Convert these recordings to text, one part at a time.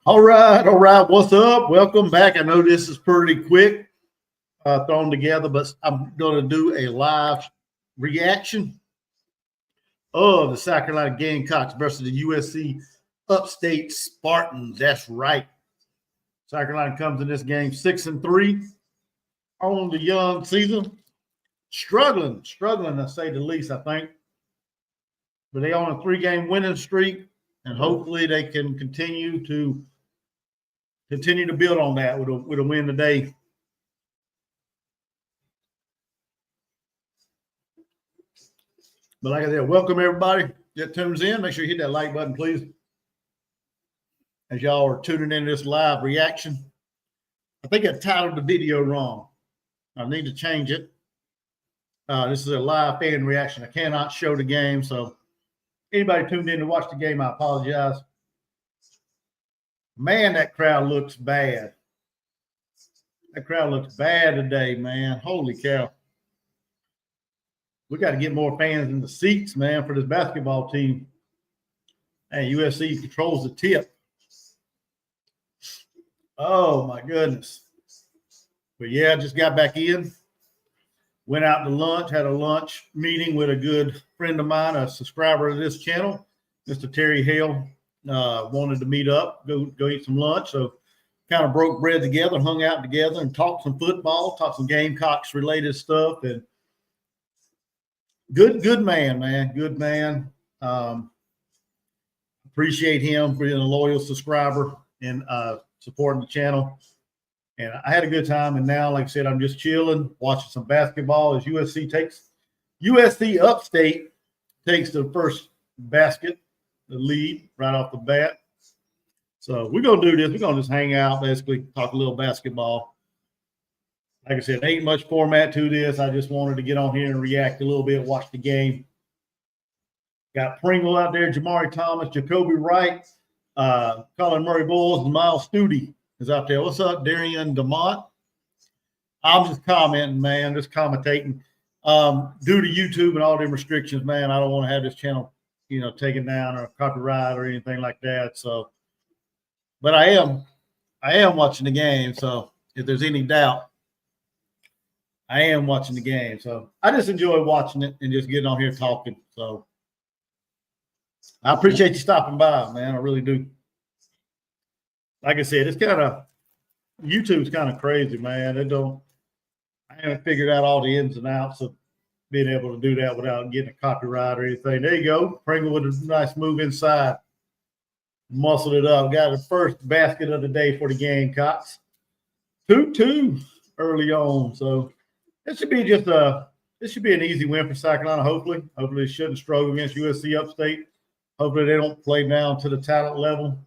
All right. What's up? Welcome back. I know this is pretty quick thrown together, but I'm going to do a live reaction of the South Carolina Gamecocks versus the USC Upstate Spartans. That's right. South Carolina comes in this game 6-3 on the young season. Struggling to say the least, I think. But they on a 3-game winning streak, and hopefully they can continue to build on that with a win today. But like I said, welcome everybody that tunes in. Make sure you hit that like button, please, as y'all are tuning into this live reaction. I think I titled the video wrong. I need to change it. This is a live fan reaction. I cannot show the game, so anybody tuned in to watch the game, I apologize. Man, that crowd looks bad. That crowd looks bad today, man. Holy cow. We got to get more fans in the seats, man, for this basketball team. Hey, USC controls the tip. Oh, my goodness. But, yeah, just got back in. Went out to lunch, had a lunch meeting with a good friend of mine, a subscriber of this channel, Mr. Terry Hale. Wanted to meet up, go eat some lunch. So kind of broke bread together, hung out together, and talked some football, talked some Gamecocks related stuff. And good man, man. Good man. Appreciate him for being a loyal subscriber and supporting the channel. And I had a good time. And now, like I said, I'm just chilling, watching some basketball as USC Upstate takes the first basket, the lead right off the bat. So we're going to do this. We're going to just hang out, basically talk a little basketball. Like I said, ain't much format to this. I just wanted to get on here and react a little bit, watch the game. Got Pringle out there, Jamari Thomas, Jacoby Wright, Colin Murray-Boyles, and Miles Studi is out there. What's up, Darian DeMont? I'm just commenting, man, just commentating. Due to YouTube and all them restrictions, man, I don't want to have this channel, taken down or copyright or anything like that. So, but I am watching the game. So if there's any doubt, I am watching the game. So I just enjoy watching it and just getting on here talking. So I appreciate you stopping by, man. I really do. Like I said, YouTube's kind of crazy, man. I haven't figured out all the ins and outs of being able to do that without getting a copyright or anything. There you go. Pringle with a nice move inside. Muscled it up. Got the first basket of the day for the Gamecocks. 2-2 early on. So it should be an easy win for South Carolina, hopefully. Hopefully it shouldn't struggle against USC Upstate. Hopefully they don't play down to the talent level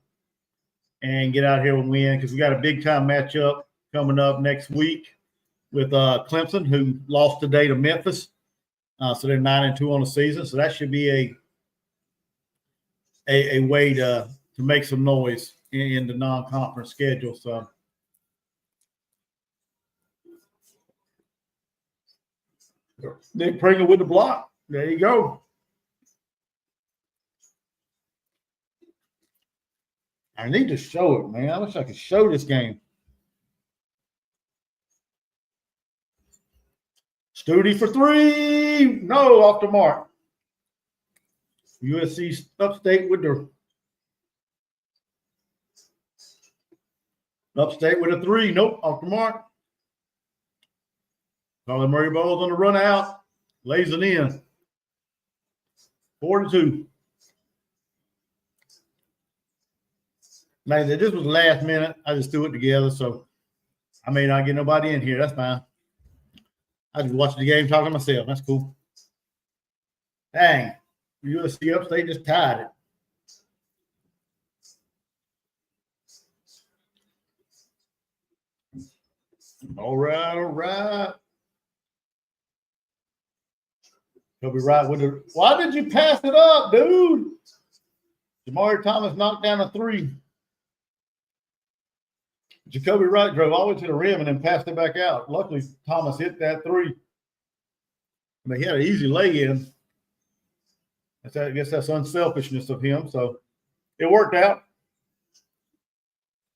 and get out here and win, because we got a big-time matchup coming up next week with Clemson, who lost today to Memphis. So they're 9-2 on the season. So that should be a way to make some noise in the non-conference schedule. So Nick Pringle with the block. There you go. I need to show it, man. I wish I could show this game. Studi for 3. No, off the mark. USC Upstate with a 3. Nope, off the mark. Colin Murray-Boyles on the run out. Lays it in. 4-2. Like I said, this was last minute. I just threw it together, so I may not get nobody in here. That's fine. I just watched the game talking to myself. That's cool. Dang. USC Upstate just tied it. All right. He'll be right with it. Why did you pass it up, dude? Jamari Thomas knocked down a 3. Jacoby Wright drove all the way to the rim and then passed it back out. Luckily, Thomas hit that 3. But he had an easy lay-in. I guess that's unselfishness of him. So it worked out.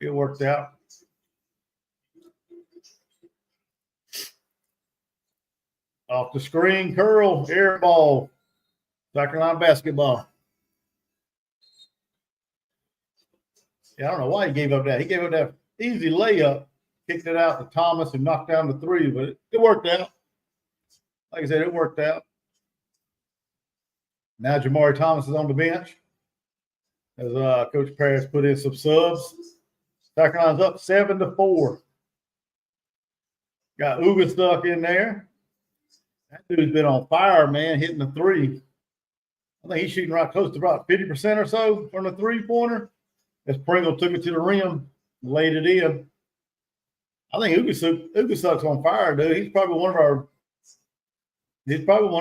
It worked out. Off the screen, curl, air ball, South Carolina basketball. Yeah, I don't know why he gave up that. He gave up that easy layup, kicked it out to Thomas and knocked down the three, but it worked out. Like I said, it worked out. Now Jamari Thomas is on the bench as Coach Paris put in some subs. South Carolina's up 7-4. Got Uga stuck in there. That dude's been on fire, man, hitting the three. I think he's shooting right close to about 50% or so from the three-pointer. As Pringle took it to the rim, laid it in. I think Uga on fire, dude. He's probably one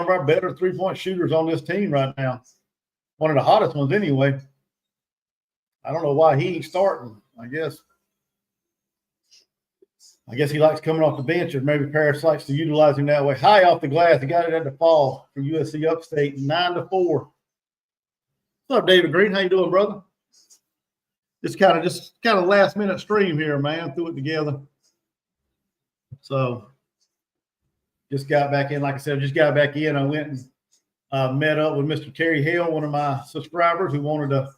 of our better three-point shooters on this team right now. One of the hottest ones anyway. I don't know why he ain't starting. I guess he likes coming off the bench, or maybe Paris likes to utilize him that way. High off the glass. He got it at the fall for USC Upstate, 9-4. What's up, David Green? How you doing, brother? Just kind of last minute stream here, man. Threw it together. So just got back in. Like I said, just got back in. I went and met up with Mr. Terry Hale, one of my subscribers who wanted to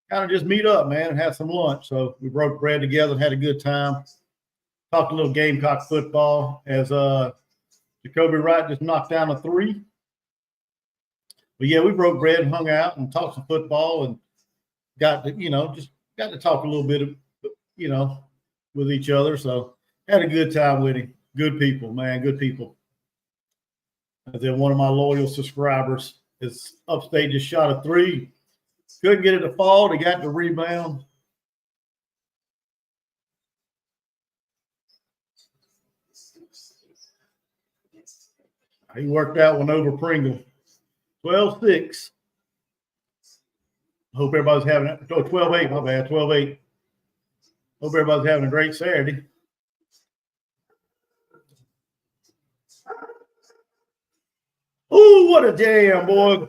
kind of just meet up, man, and have some lunch. So we broke bread together and had a good time. Talked a little Gamecock football as Jacoby Wright just knocked down a three. But yeah, we broke bread and hung out and talked some football and got to talk a little bit of, with each other. So had a good time with him. Good people, man, good people. And then one of my loyal subscribers is Upstate just shot a three. Couldn't get it to fall. They got the rebound. He worked that one over Pringle. 12-6. Hope everybody's having it. 12-8, my bad. 12-8. Hope everybody's having a great Saturday. Ooh, what a jam, boy.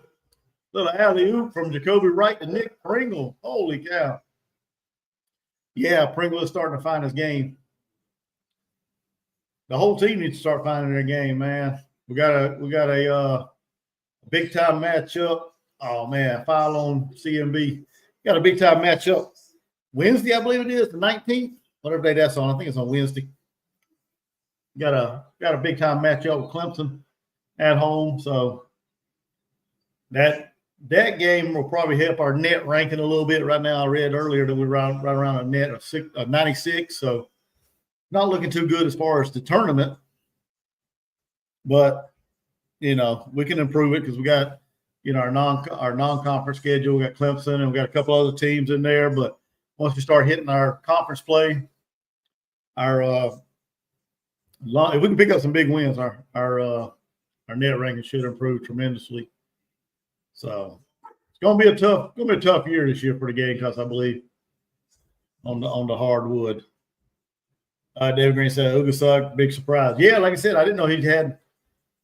Little alley-oop from Jacoby Wright to Nick Pringle. Holy cow. Yeah, Pringle is starting to find his game. The whole team needs to start finding their game, man. We got a big time matchup. Oh man, file on CMB. Got a big time matchup Wednesday, I believe it is, the 19th. Whatever day that's on. I think it's on Wednesday. Got a big time matchup with Clemson at home. So that game will probably help our net ranking a little bit. Right now, I read earlier that we're right around a net of 96. So not looking too good as far as the tournament. But, we can improve it because we got, our non-conference schedule. We got Clemson and we got a couple other teams in there. But once we start hitting our conference play, if we can pick up some big wins, our net ranking should improve tremendously. So it's gonna be a tough year this year for the Gamecocks, I believe, on the hardwood. David Green said Ugasug, big surprise. Yeah, like I said, I didn't know he had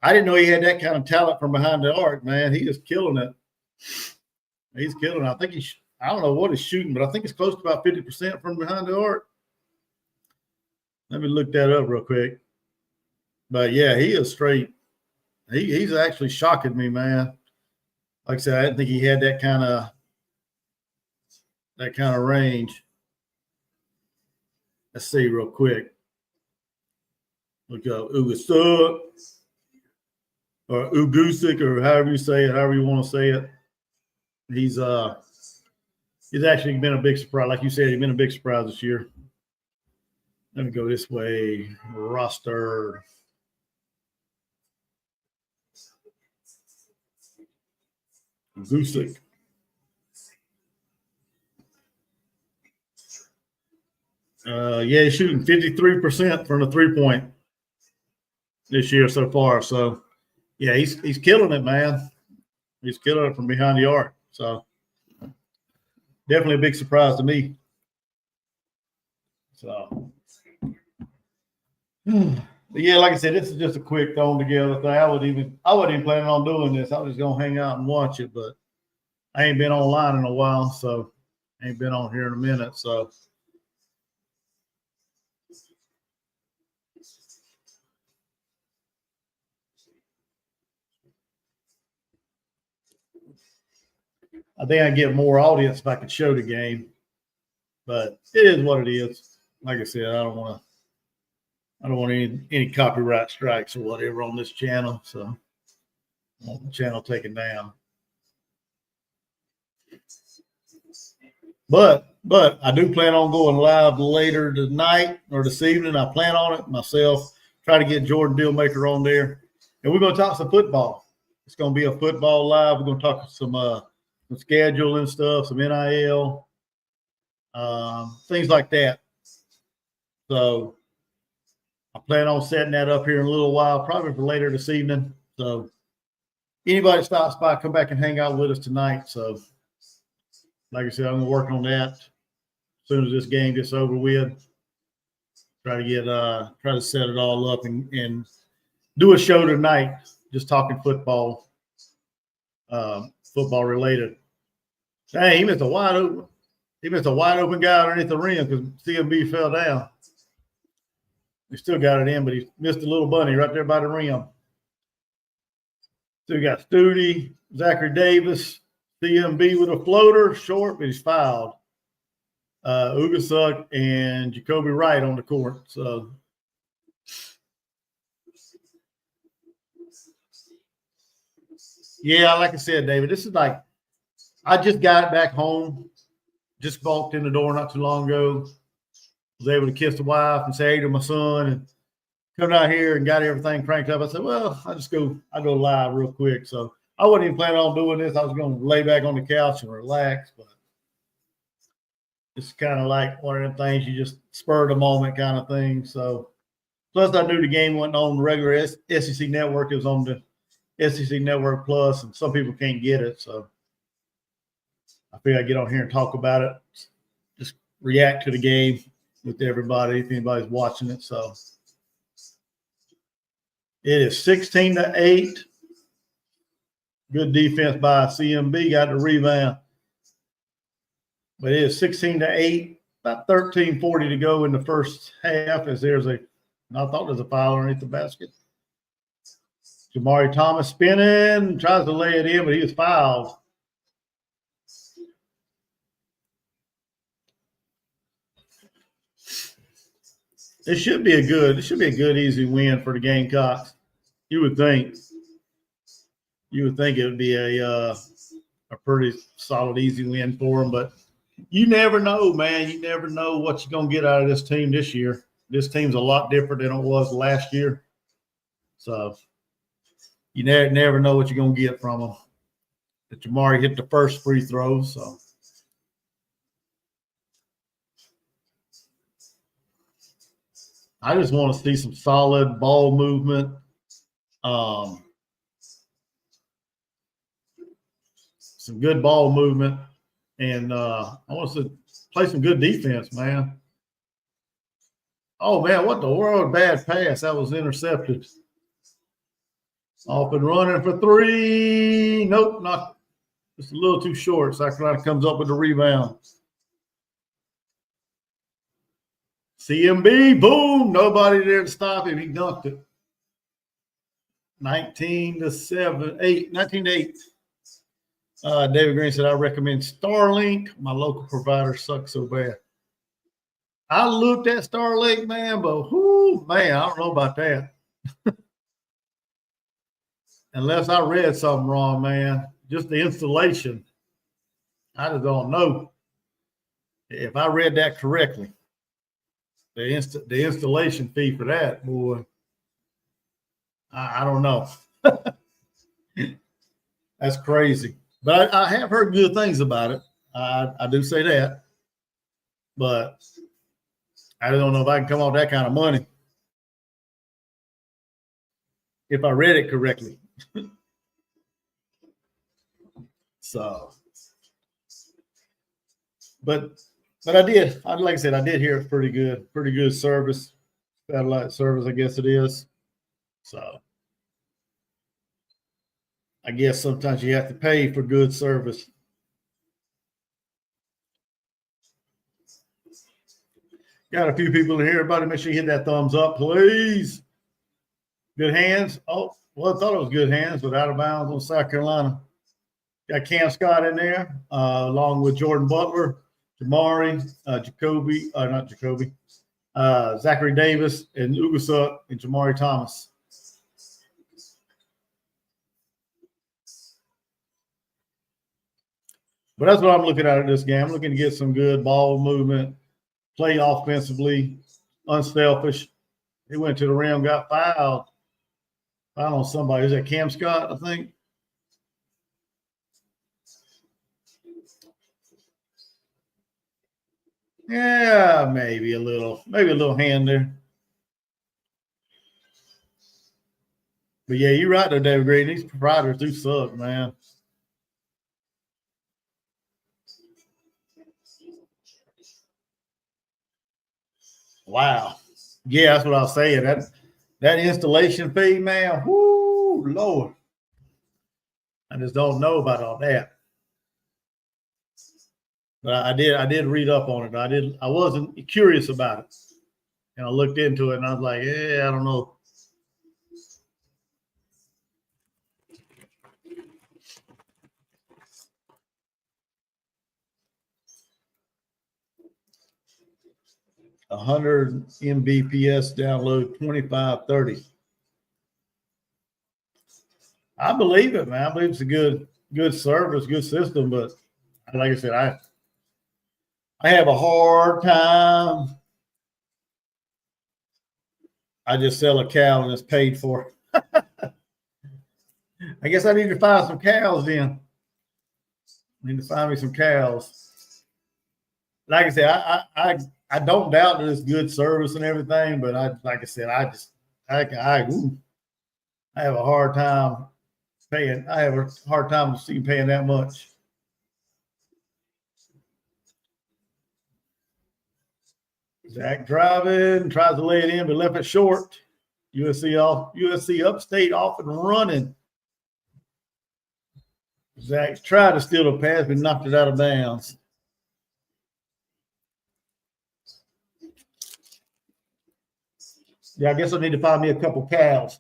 that kind of talent from behind the arc, man. He is killing it. He's killing it. I think I don't know what he's shooting, but I think it's close to about 50% from behind the arc. Let me look that up real quick. But yeah, he is straight. He's actually shocking me, man. Like I said, I didn't think he had that kind of range. Let's see real quick. Look up Ugasug or Ugusic, or however you say it, however you want to say it. He's actually been a big surprise. Like you said, he's been a big surprise this year. Let me go this way. Roster. Ugusic. Yeah, he's shooting 53% from the three-point this year so far. So, yeah, he's killing it, man. He's killing it from behind the arc. So, definitely a big surprise to me. So, but yeah, like I said, this is just a quick thrown together thing. I wasn't even planning on doing this. I was just gonna hang out and watch it, but I ain't been online in a while, so I ain't been on here in a minute. So I think I get more audience if I could show the game, but it is what it is. Like I said, I don't want any copyright strikes or whatever on this channel, so I want the channel taken down. But I do plan on going live later tonight or this evening. I plan on it myself. Try to get Jordan Dealmaker on there, and we're going to talk some football. It's going to be a football live. We're going to talk some schedule and stuff, some NIL, things like that. So I plan on setting that up here in a little while, probably for later this evening. So anybody stops by, come back and hang out with us tonight. So like I said, I'm going to work on that as soon as this game gets over with. Try to set it all up and do a show tonight, just talking football, football related. Dang, he missed a wide open guy underneath the rim because CMB fell down. He still got it in, but he missed a little bunny right there by the rim. So we got Studi, Zachary Davis, CMB with a floater, short, but he's fouled. Ugasuk and Jacoby Wright on the court. So yeah, like I said, David, this is like I just got it back home. Just walked in the door not too long ago. Was able to kiss the wife and say hey to my son and come down here and got everything cranked up. I said, well, I go live real quick. So I wasn't even planning on doing this. I was going to lay back on the couch and relax, but it's kind of like one of them things you just spur the moment kind of thing. So plus I knew the game wasn't on the regular SEC network. It was on the SEC Network Plus, and some people can't get it. So I figured I'd get on here and talk about it, just react to the game with everybody if anybody's watching it. So it is 16-8. Good defense by CMB, got the rebound. But it is 16-8, about 13:40 to go in the first half as I thought there's a foul underneath the basket. Jamari Thomas spinning, tries to lay it in, but he was fouled. It should be a good, easy win for the Gamecocks. You would think it would be a pretty solid, easy win for them, but you never know, man. You never know what you're going to get out of this team this year. This team's a lot different than it was last year. So you never know what you're going to get from them. But Jamari hit the first free throw, so. I just want to see some solid ball movement. Some good ball movement. And I want to play some good defense, man. Oh, man, what the world? Bad pass. That was intercepted. Off and running for three. Nope, not just a little too short. South Carolina comes up with the rebound. CMB, boom. Nobody there to stop him. He dunked it. 19-8. David Green said, I recommend Starlink. My local provider sucks so bad. I looked at Starlink, man, but man, I don't know about that. Unless I read something wrong, man. Just the installation. I just don't know if I read that correctly. The installation fee for that, boy, I don't know. That's crazy. But I have heard good things about it. I do say that. But I don't know if I can come off that kind of money if I read it correctly. So, but I did. Like I said, I did hear it's pretty good service, satellite service, I guess it is. So, I guess sometimes you have to pay for good service. Got a few people in here. Everybody make sure you hit that thumbs up, please. Good hands. Oh, well, I thought it was good hands, but out of bounds on South Carolina. Got Cam Scott in there, along with Jordan Butler, Jamari, Zachary Davis, and Ugasuk, and Jamari Thomas. But that's what I'm looking at this game. I'm looking to get some good ball movement, play offensively, unselfish. He went to the rim, got fouled. Fouled on somebody. Is that Cam Scott, I think? Yeah, maybe a little hand there. But yeah, you're right though, David Green. These providers do suck, man. Wow. Yeah, that's what I was saying. That installation fee, man. Whoo, Lord. I just don't know about all that. But I did read up on it. I wasn't curious about it. And I looked into it and I was like, yeah, I don't know. $100 Mbps download 2530. I believe it, man. I believe it's a good service, good system, but like I said, I have a hard time. I just sell a cow and it's paid for. I guess I need to find some cows then. I need to find me some cows. Like I said, I don't doubt that it's good service and everything, but I have a hard time paying. I have a hard time seeing paying that much. Zach driving, tries to lay it in, but left it short. USC Upstate off and running. Zach tried to steal the pass, but knocked it out of bounds. Yeah, I guess I need to find me a couple cows.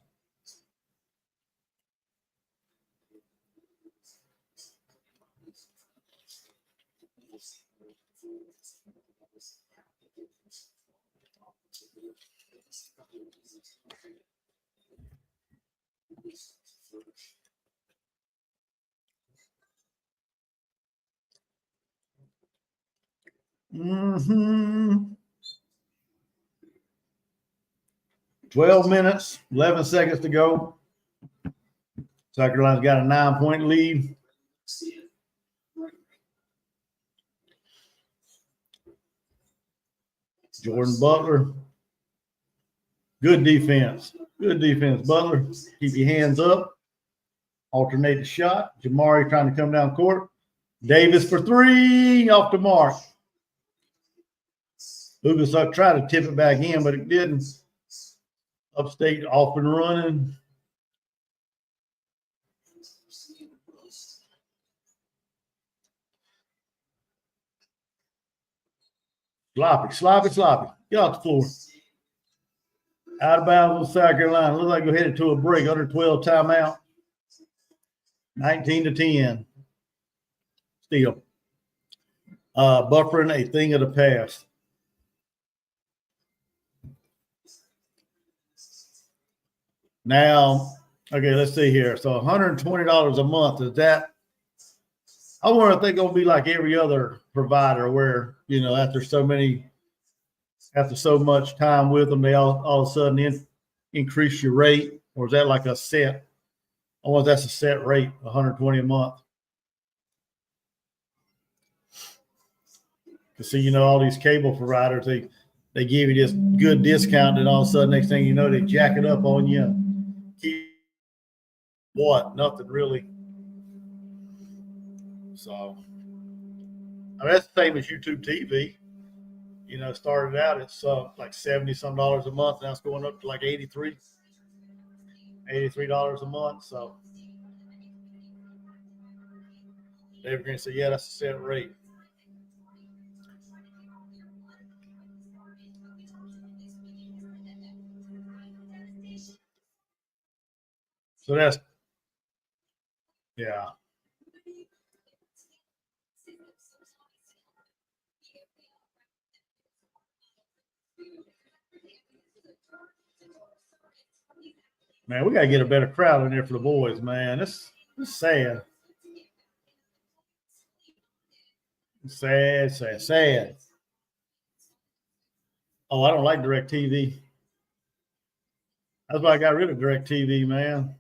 Mm-hmm. 12 minutes, 11 seconds to go. South Carolina's got a 9-point lead. Jordan Butler. Good defense. Good defense, Butler. Keep your hands up. Alternate the shot. Jamari trying to come down court. Davis for three, off the mark. Ugasuk tried to tip it back in, but it didn't. Upstate off and running. Sloppy. Get off the floor. Out of bounds on South Carolina. Looks like we're headed to a break. Under 12 timeout. 19-10. Still. Buffering a thing of the past. Now, okay, let's see here. So $120 a month. Is that? I wonder if they're going to be like every other provider where, after so much time with them, they all of a sudden increase your rate, or is that like a set? I wonder if that's a set rate, $120 a month. Because see, all these cable providers, they give you this good discount, and all of a sudden, next thing you know, they jack it up on you. Nothing really. So, that's the same as YouTube TV. Started out it's like $70-some a month. Now it's going up to like $83 a month. So David Green said, yeah, that's a set rate. So that's, yeah. Man, we got to get a better crowd in there for the boys, man. This is sad. Sad, sad, sad. Oh, I don't like DirecTV. That's why I got rid of DirecTV, man.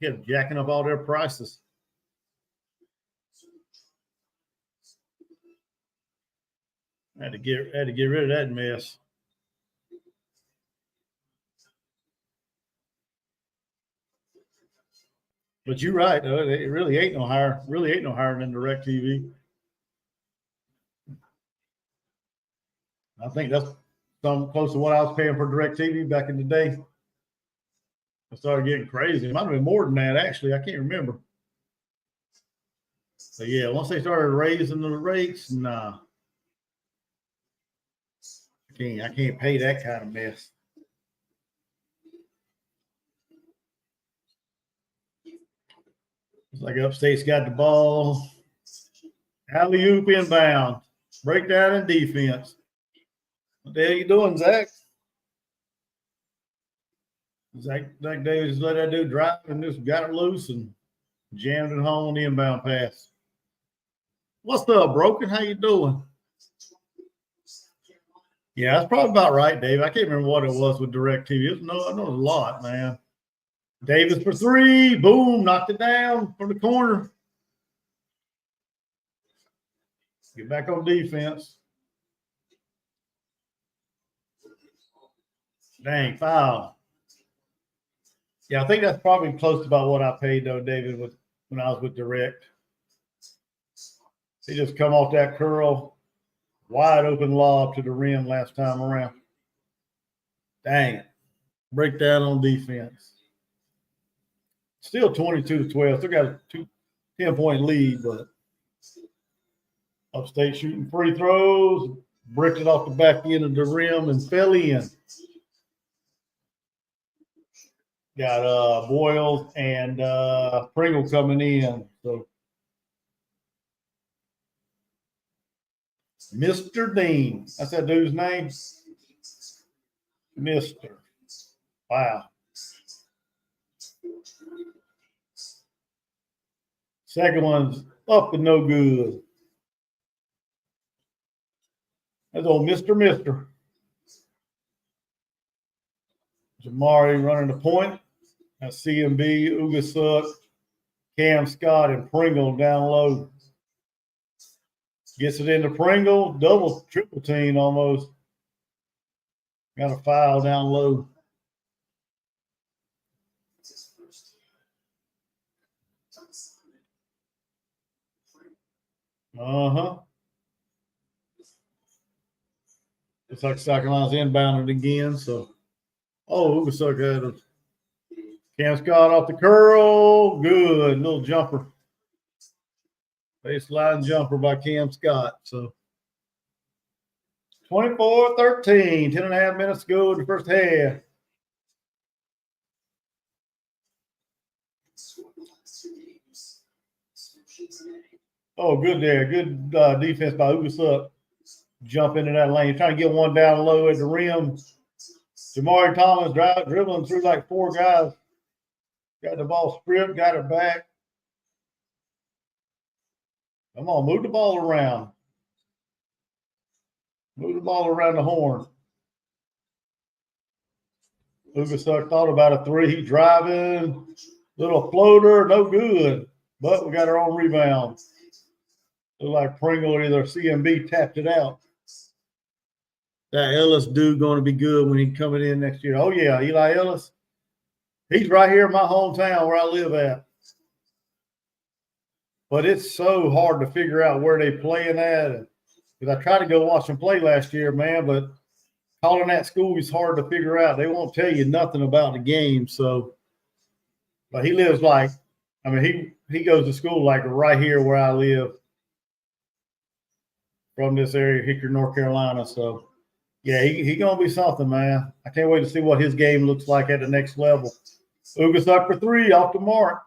Get jacking up all their prices. I had to get rid of that mess. But you're right, though. It really ain't no higher. Really ain't no higher than DirecTV. I think that's something close to what I was paying for DirecTV back in the day. I started getting crazy. It might have been more than that, actually. I can't remember. So yeah, once they started raising the rates, nah. I can't pay that kind of mess. It's like Upstate's got the ball. Alley-oop inbound. Breakdown in defense. What the hell you doing, Zach? Zach Davis let that dude drive and just got it loose and jammed it home on the inbound pass. What's up, Broken? How you doing? Yeah, that's probably about right, Dave. I can't remember what it was with DirecTV. I know it was a lot, man. Davis for three. Boom. Knocked it down from the corner. Get back on defense. Dang, foul. Yeah, I think that's probably close to about what I paid, though, David, when I was with Direct. He just come off that curl, wide open lob to the rim last time around. Dang it. Breakdown on defense. Still 22-12. Still got a 10-point lead, but Upstate shooting free throws, bricked it off the back end of the rim and fell in. Got Boyle and Pringle coming in. So Mr. Dean. That's that dude's name? Mr. Wow. Second one's up and no good. That's old Mr. Jamari running the point. That's CMB, Ugasuk, Cam Scott, and Pringle down low. Gets it into Pringle, double, triple team almost. Got a foul down low. Looks like South Carolina's inbounded again. So, Ugasuk had a Cam Scott off the curl. Good. Little jumper. Baseline jumper by Cam Scott. So 24-13. 10.5 minutes to go in the first half. Oh, good there. Good defense by Ugasuk. Jump into that lane. Trying to get one down low at the rim. Jamari Thomas dribbling through like four guys. Got the ball stripped, got it back. Come on, move the ball around. Move the ball around the horn. Ugasuk thought about a three. He driving. Little floater, no good. But we got our own rebound. Look like Pringle or either CMB tapped it out. That Ellis dude going to be good when he's coming in next year. Oh, yeah, Eli Ellis. He's right here in my hometown where I live at. But it's so hard to figure out where they playing at. Because I tried to go watch them play last year, man, but calling that school is hard to figure out. They won't tell you nothing about the game. So, but he lives like, I mean, he goes to school like right here where I live from this area, Hickory, North Carolina. So, yeah, he going to be something, man. I can't wait to see what his game looks like at the next level. Ugas up for three off the mark.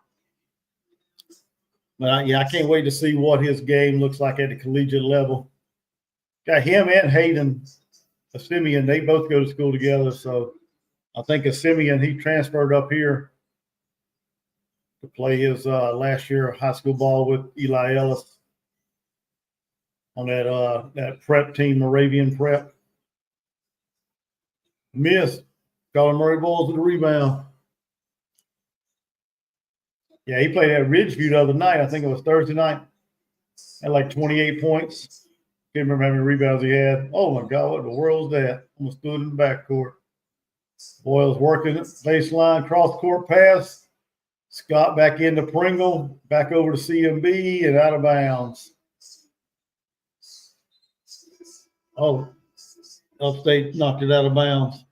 But yeah, I can't wait to see what his game looks like at the collegiate level. Got him and Hayden Simeon. They both go to school together. So I think Simeon, he transferred up here to play his last year of high school ball with Eli Ellis on that prep team, Moravian Prep. Missed. Colin Murray Boyles with a rebound. Yeah, he played at Ridgeview the other night. I think it was Thursday night. Had like 28 points. Can't remember how many rebounds he had. Oh, my God, what in the world is that? Almost stood in the backcourt. Boyles working it. Baseline, cross-court pass. Scott back into Pringle. Back over to CMB and out of bounds. Oh, Upstate knocked it out of bounds.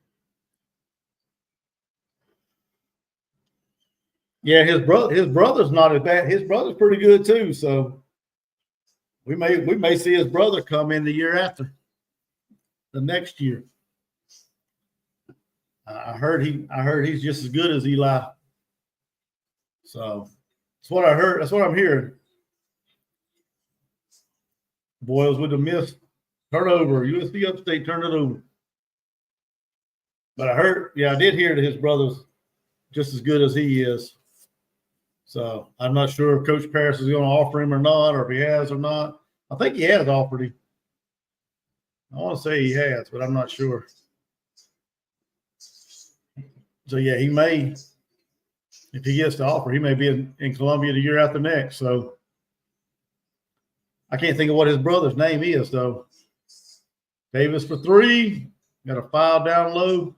Yeah, his brother's not as bad. His brother's pretty good too. So we may see his brother come in the year after, the next year. I heard he's just as good as Eli. So that's what I heard. That's what I'm hearing. Boyles with the miss turnover. USC Upstate turned it over. But I did hear that his brother's just as good as he is. So I'm not sure if Coach Paris is going to offer him or not, or if he has or not. I think he has offered him. I want to say he has, but I'm not sure. So, yeah, he may, if he gets the offer, he may be in Columbia the year after next. So I can't think of what his brother's name is, though. Davis for three. Got a foul down low.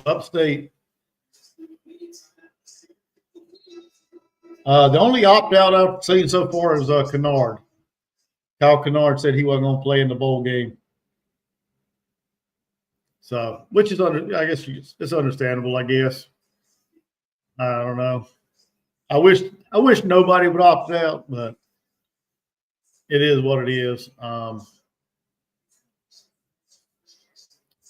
Upstate. The only opt-out I've seen so far is Kennard. Kyle Kennard said he wasn't going to play in the bowl game. So, which is I guess it's understandable, I guess. I don't know. I wish nobody would opt out, but it is what it is. I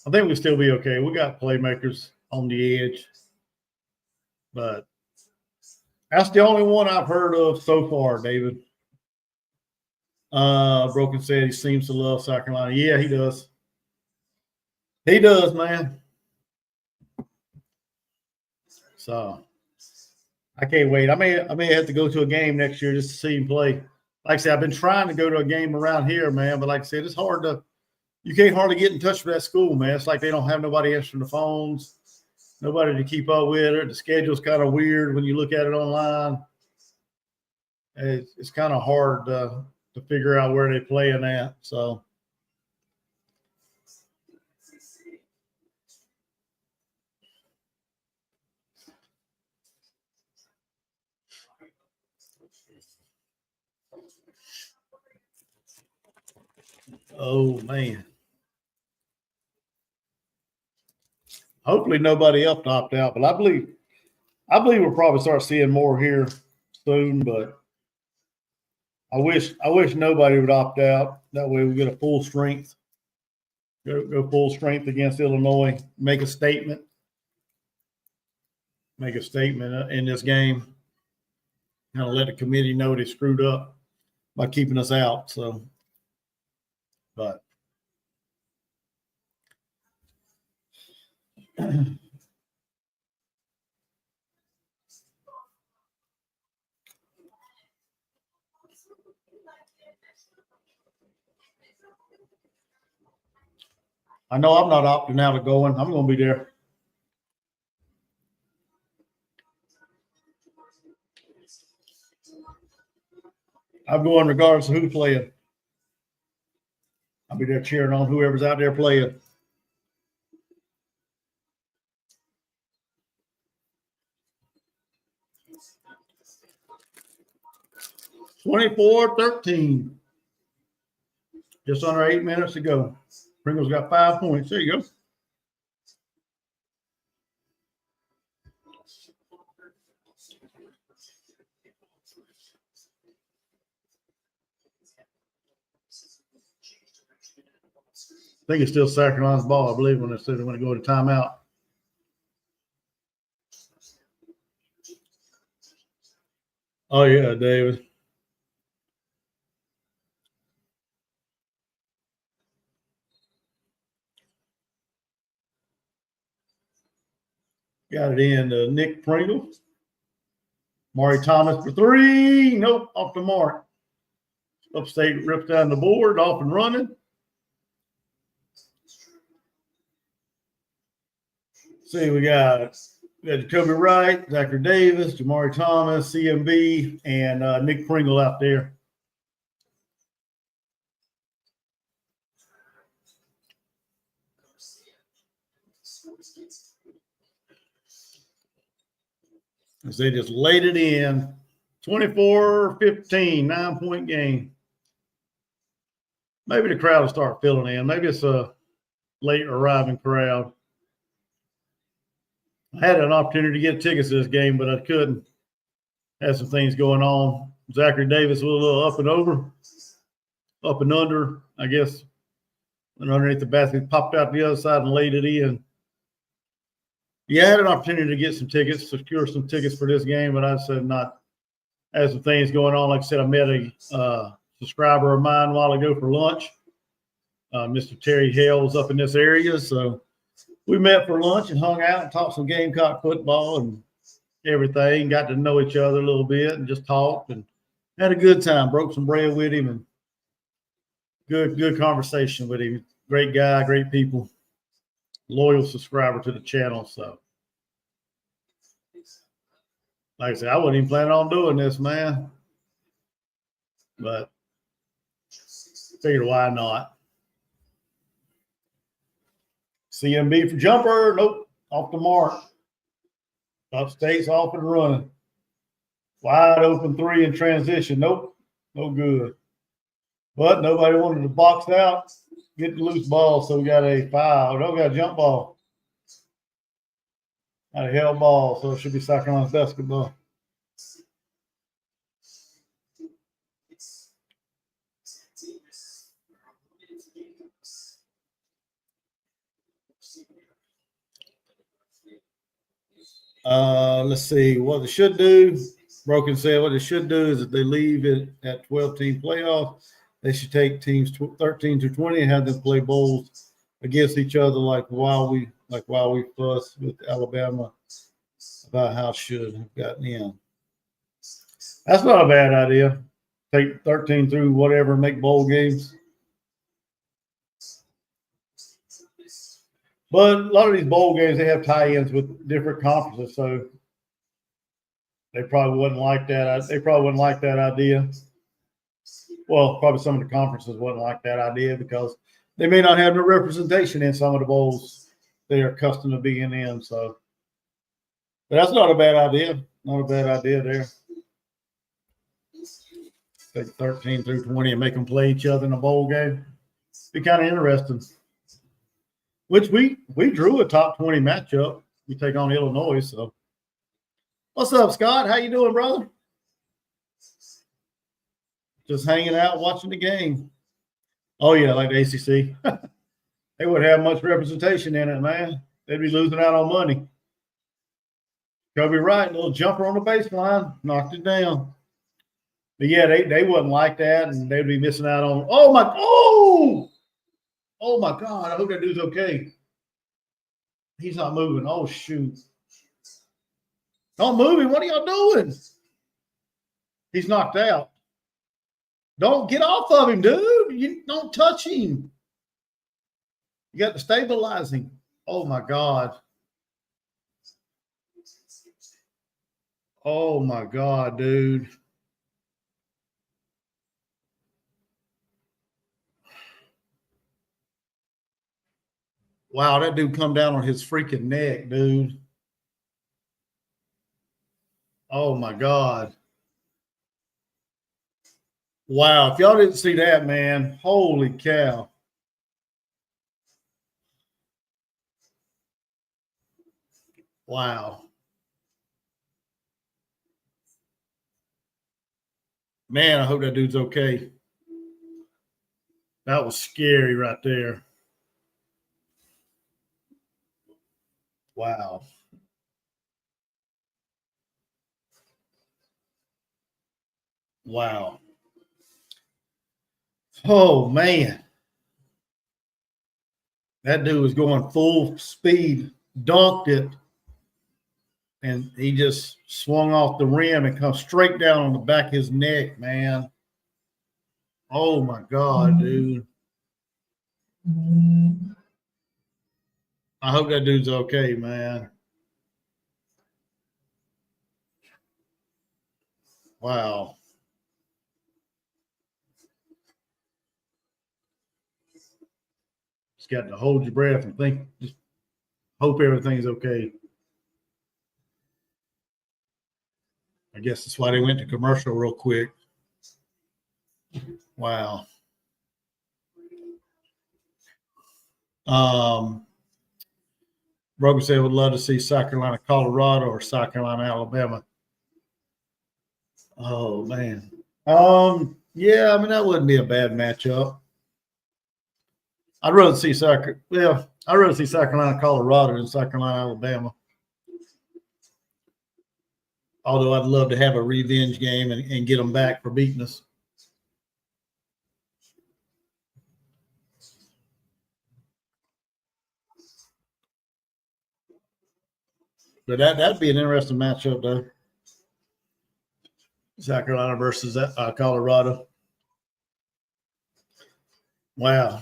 think we'll still be okay. We got playmakers on the edge, but that's the only one I've heard of so far, David. Broken said he seems to love South Carolina. Yeah, he does. He does, man. So I can't wait. I may have to go to a game next year just to see him play. Like I said, I've been trying to go to a game around here, man, but like I said, it's hard to – you can't hardly get in touch with that school, man. It's like they don't have nobody answering the phones, nobody to keep up with it. The schedule's kind of weird when you look at it online. It's kind of hard to figure out where they're playing at. So oh man. Hopefully nobody else opt out, but I believe we'll probably start seeing more here soon, but I wish nobody would opt out. That way we get a full strength. Go full strength against Illinois. Make a statement in this game. Kind of let the committee know they screwed up by keeping us out. So, but I know I'm not opting out of going. I'm going to be there. I'm going regardless of who's playing. I'll be there cheering on whoever's out there playing. (24-13). Just under 8 minutes to go. Pringle's got 5 points. There you go. I think it's still South Carolina's ball, I believe, when they said they're going to go to timeout. Oh, yeah, David. Got it in Nick Pringle. Maury Thomas for three. Nope, off the mark. Upstate ripped down the board, off and running. See, we got Jacoby Wright, Zachary Davis, Jamari Thomas, CMB, and Nick Pringle out there. As they just laid it in. 24-15, 9-point game. Maybe the crowd will start filling in. Maybe it's a late arriving crowd. I had an opportunity to get tickets to this game, but I couldn't. Had some things going on. Zachary Davis was a little up and over, up and under, I guess. And underneath the basket, popped out the other side and laid it in. Yeah, I had an opportunity to get some tickets, secure some tickets for this game, but I said not. I had some things going on. Like I said, I met a subscriber of mine a while ago for lunch. Mr. Terry Hale was up in this area, so we met for lunch and hung out and talked some Gamecock football and everything. Got to know each other a little bit and just talked and had a good time. Broke some bread with him and good conversation with him. Great guy, great people. Loyal subscriber to the channel. So, like I said, I wasn't even planning on doing this, man. But figured why not. CMB for jumper. Nope. Off the mark. Upstate's off and running. Wide open three in transition. Nope. No good. But nobody wanted to box out. Get the loose ball, so we got a foul. No, we got a jump ball. Got a held ball, so it should be synchronized basketball. Let's see what they should do. Broken said what they should do is if they leave it at 12-team playoff, they should take teams 13 to 20 and have them play bowls against each other like while we fuss with Alabama about how it should have gotten in. That's not a bad idea. Take 13 through whatever, make bowl games. But a lot of these bowl games, they have tie-ins with different conferences, so they probably wouldn't like that. They probably wouldn't like that idea. Well, probably some of the conferences wouldn't like that idea because they may not have no representation in some of the bowls they are accustomed to being in. So, but that's not a bad idea. Not a bad idea there. Take 13 through 20 and make them play each other in a bowl game. Be kind of interesting. Which we drew a top 20 matchup. We take on Illinois. So, what's up, Scott? How you doing, brother? Just hanging out, watching the game. Oh yeah, like the ACC. They wouldn't have much representation in it, man. They'd be losing out on money. Kobe Wright, little jumper on the baseline, knocked it down. But yeah, they wouldn't like that, and they'd be missing out on. Oh my God! I hope that dude's okay. He's not moving. Oh shoot! Don't move him. What are y'all doing? He's knocked out. Don't get off of him, dude. You don't touch him. You got to stabilize him. Oh my God. Oh my God, dude. Wow, that dude come down on his freaking neck, dude. Oh my God. Wow, if y'all didn't see that, man, holy cow. Wow. Man, I hope that dude's okay. That was scary right there. Wow. Wow. Oh, man. That dude was going full speed, dunked it, and he just swung off the rim and come straight down on the back of his neck, man. Oh, my God, dude. I hope that dude's okay, man. Wow. Just got to hold your breath and think, just hope everything's okay. I guess that's why they went to commercial real quick. Wow. Brogan said would love to see South Carolina, Colorado, or South Carolina, Alabama. Oh man. Yeah, I mean that wouldn't be a bad matchup. I'd rather see South Carolina, Colorado than South Carolina, Alabama. Although I'd love to have a revenge game and get them back for beating us. But that'd be an interesting matchup, though. South Carolina versus Colorado. Wow.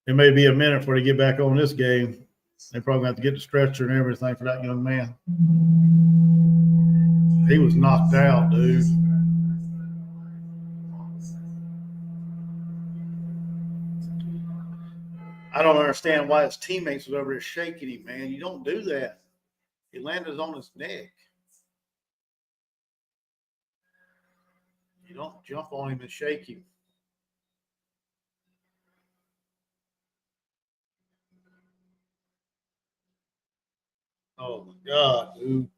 It may be a minute before they get back on this game. They probably have to get the stretcher and everything for that young man. He was knocked out, dude. I don't understand why his teammates was over there shaking him, man. You don't do that. He landed on his neck. You don't jump on him and shake him. Oh my God, dude.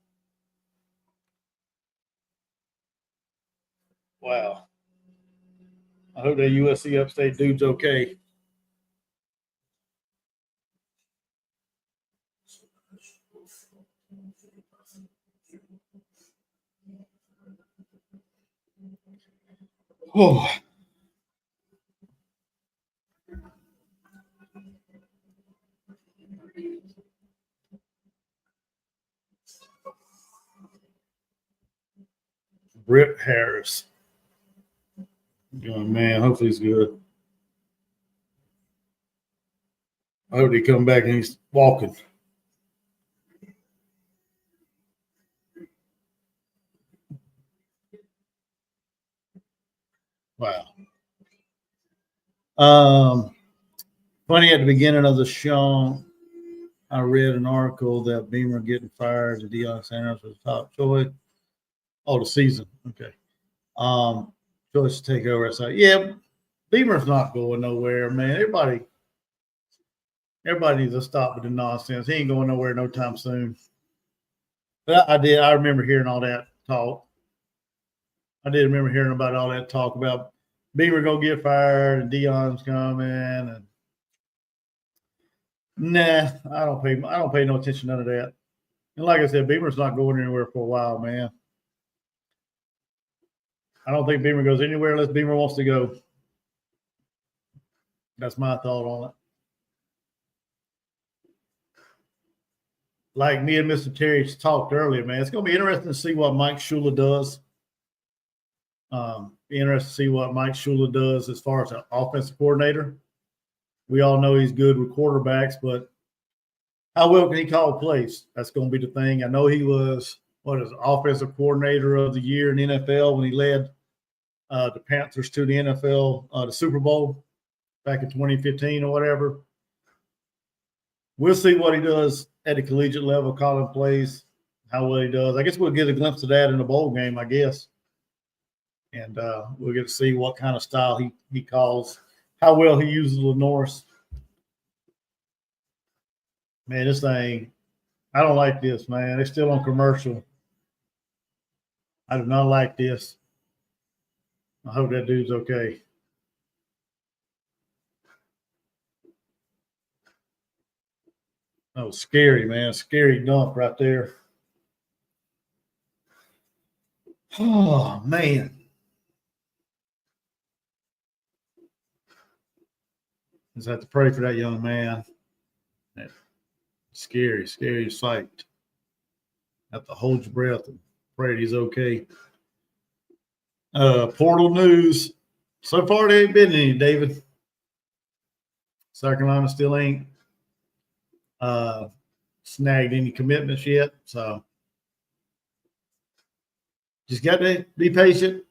Wow. I hope that USC Upstate dude's okay. Oh. Britt Harris. Oh, man, hopefully he's good. I hope he come back and he's walking. Wow. Funny at the beginning of the show, I read an article that Beamer getting fired and Deion Sanders was top choice. Oh, the season. Okay. Choice to take over. So yeah, Beamer's not going nowhere, man. Everybody needs to stop with the nonsense. He ain't going nowhere no time soon. But I remember hearing all that talk. I did remember hearing about all that talk about Beamer gonna get fired and Deion's coming and nah, I don't pay no attention to none of that. And like I said, Beamer's not going anywhere for a while, man. I don't think Beamer goes anywhere unless Beamer wants to go. That's my thought on it. Like me and Mr. Terry talked earlier, man, it's going to be interesting to see what Mike Shula does. Be interested to see what Mike Shula does as far as an offensive coordinator. We all know he's good with quarterbacks, but how well can he call plays? That's going to be the thing. I know he was offensive coordinator of the year in the NFL when he led the Panthers to the NFL, the Super Bowl back in 2015 or whatever. We'll see what he does at the collegiate level, calling plays, how well he does. I guess we'll get a glimpse of that in the bowl game, I guess. And we'll get to see what kind of style he calls, how well he uses Lenore's. Man, this thing, I don't like this, man. It's still on commercial. I do not like this. I hope that dude's okay. That was scary, man. Scary dump right there. Oh, man. Just have to pray for that young man. That scary, scary sight. Have to hold your breath and pray that he's okay. Portal news. So far, there ain't been any, David. South Carolina still ain't snagged any commitments yet. So just got to be patient.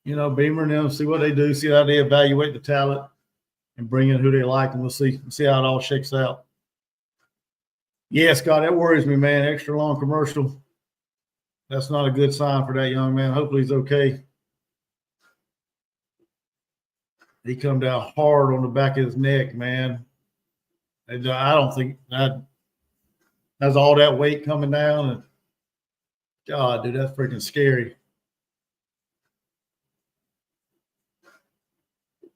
You know, Beamer and them, see what they do, see how they evaluate the talent and bring in who they like, and we'll see how it all shakes out. Yeah, Scott, that worries me, man. Extra long commercial. That's not a good sign for that young man. Hopefully he's okay. He come down hard on the back of his neck, man. And I don't think that's all that weight coming down. And God, dude, that's freaking scary.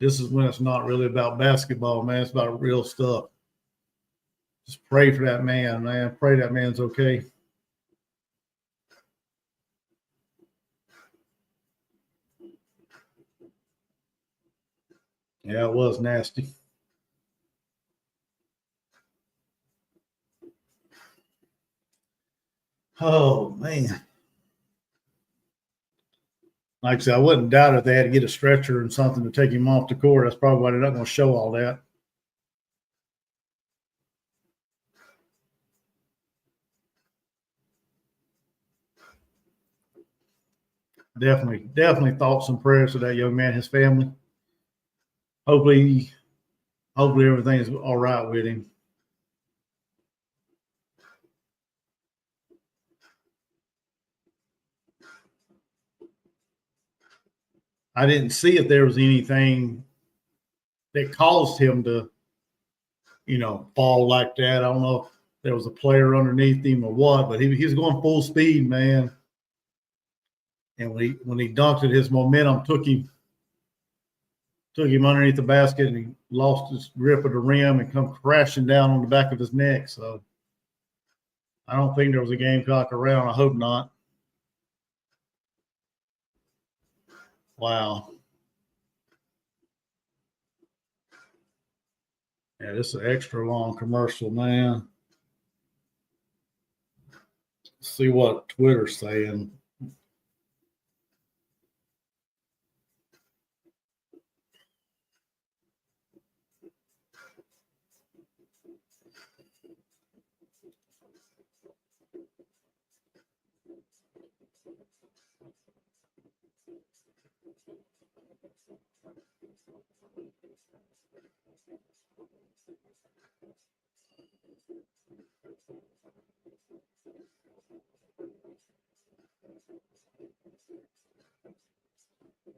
This is when it's not really about basketball, man. It's about real stuff. Just pray for that man, man. Pray that man's okay. Yeah, it was nasty. Oh, man. Like I said, I wouldn't doubt if they had to get a stretcher and something to take him off the court. That's probably why they're not going to show all that. Definitely thoughts and prayers for that young man, his family. Hopefully everything's all right with him. I didn't see if there was anything that caused him to, fall like that. I don't know if there was a player underneath him or what, but he was going full speed, man. And when he dunked it, his momentum took him underneath the basket, and he lost his grip of the rim and come crashing down on the back of his neck. So I don't think there was a Gamecock around. I hope not. Wow. Yeah, this is an extra long commercial, man. Let's see what Twitter's saying.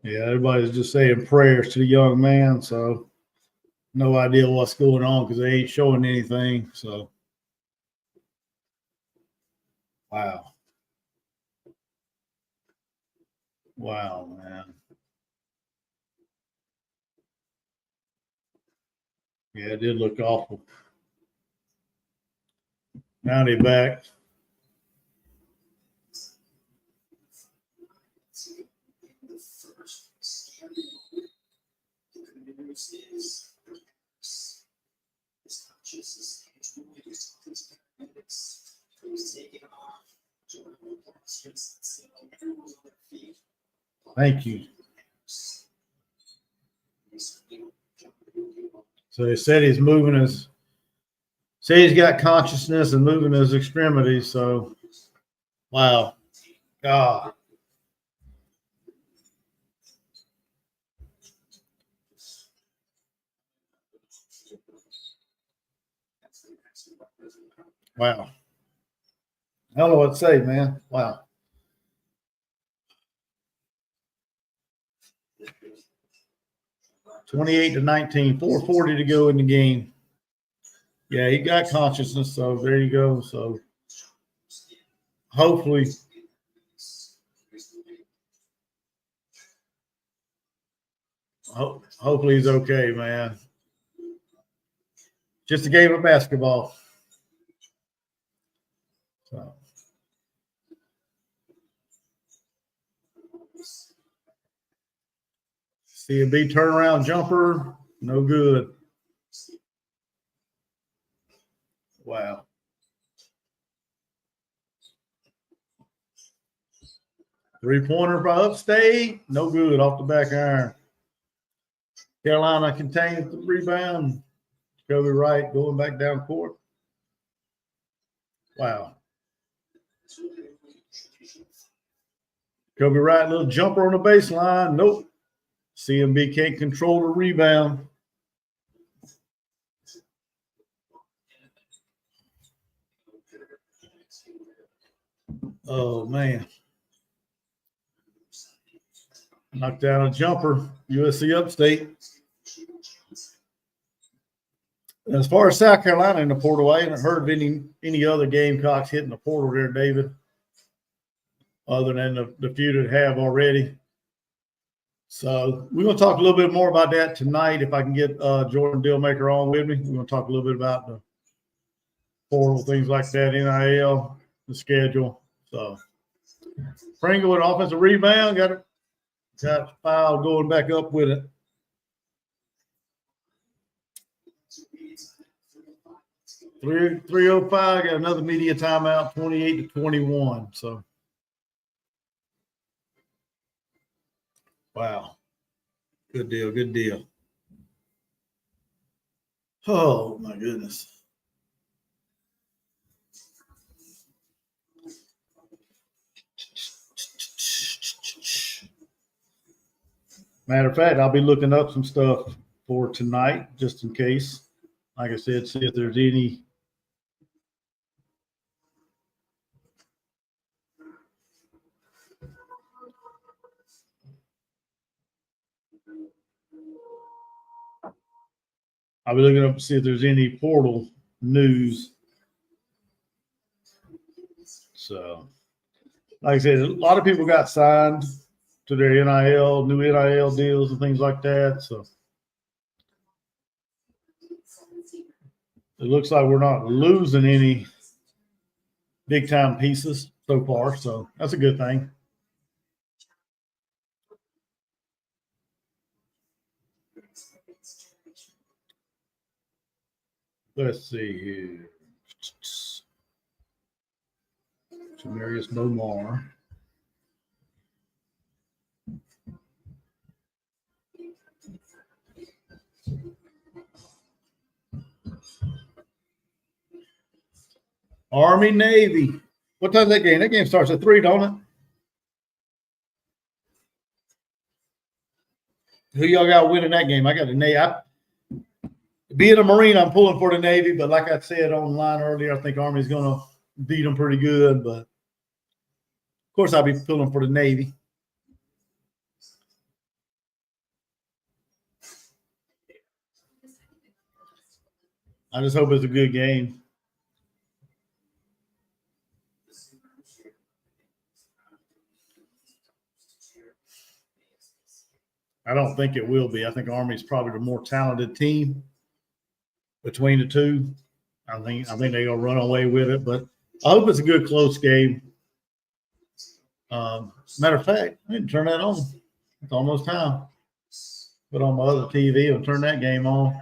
Yeah, everybody's just saying prayers to the young man, so no idea what's going on because they ain't showing anything. So, wow, man. Yeah, it did look awful. Now they're back. Thank you. So they said he's he's got consciousness and moving his extremities. So, wow, God. Wow. I don't know what to say, man. Wow. (28-19), 4:40 to go in the game. Yeah, he got consciousness, so there you go. So hopefully he's okay, man. Just a game of basketball. So. CB turnaround jumper, no good. Wow. Three-pointer by Upstate. No good off the back iron. Carolina contains the rebound. Kobe Wright going back down court. Wow. Kobe Wright, little jumper on the baseline. Nope. CMB can't control the rebound. Oh, man. Knocked down a jumper. USC Upstate. As far as South Carolina in the portal, I haven't heard of any other Gamecocks hitting the portal there, David, other than the few that have already. So we're going to talk a little bit more about that tonight. If I can get Jordan Dillmaker on with me, we're going to talk a little bit about the portal, things like that, NIL, the schedule. So Pringle with an offensive rebound, got foul going back up with it. .305, got another media timeout, 28-21. So, wow. Good deal, good deal. Oh, my goodness. Matter of fact, I'll be looking up some stuff for tonight, just in case. Like I said, see if there's any I'll be looking up to see if there's any portal news. So, like I said, a lot of people got signed to their NIL, new NIL deals and things like that. So it looks like we're not losing any big time pieces so far. So that's a good thing. Let's see here. Jamarius Bomar. Army Navy. What time's that game? That game starts at 3, don't it? Who y'all got winning that game? I got the Navy. Being a Marine, I'm pulling for the Navy, but like I said online earlier, I think Army's going to beat them pretty good. But of course, I'll be pulling for the Navy. I just hope it's a good game. I don't think it will be. I think Army's probably the more talented team between the two. I think they're gonna run away with it, but I hope it's a good close game. Matter of fact, I didn't turn that on. It's almost time. Put on my other TV and turn that game on.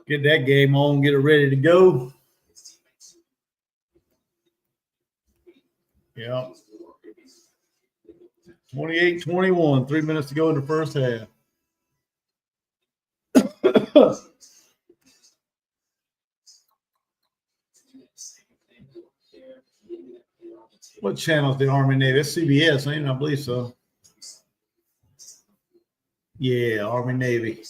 Get that game on, get it ready to go. Yeah. 28-21, 3 minutes to go in the first half. What channel is the Army Navy? It's CBS, ain't it? I believe so. Yeah, Army Navy.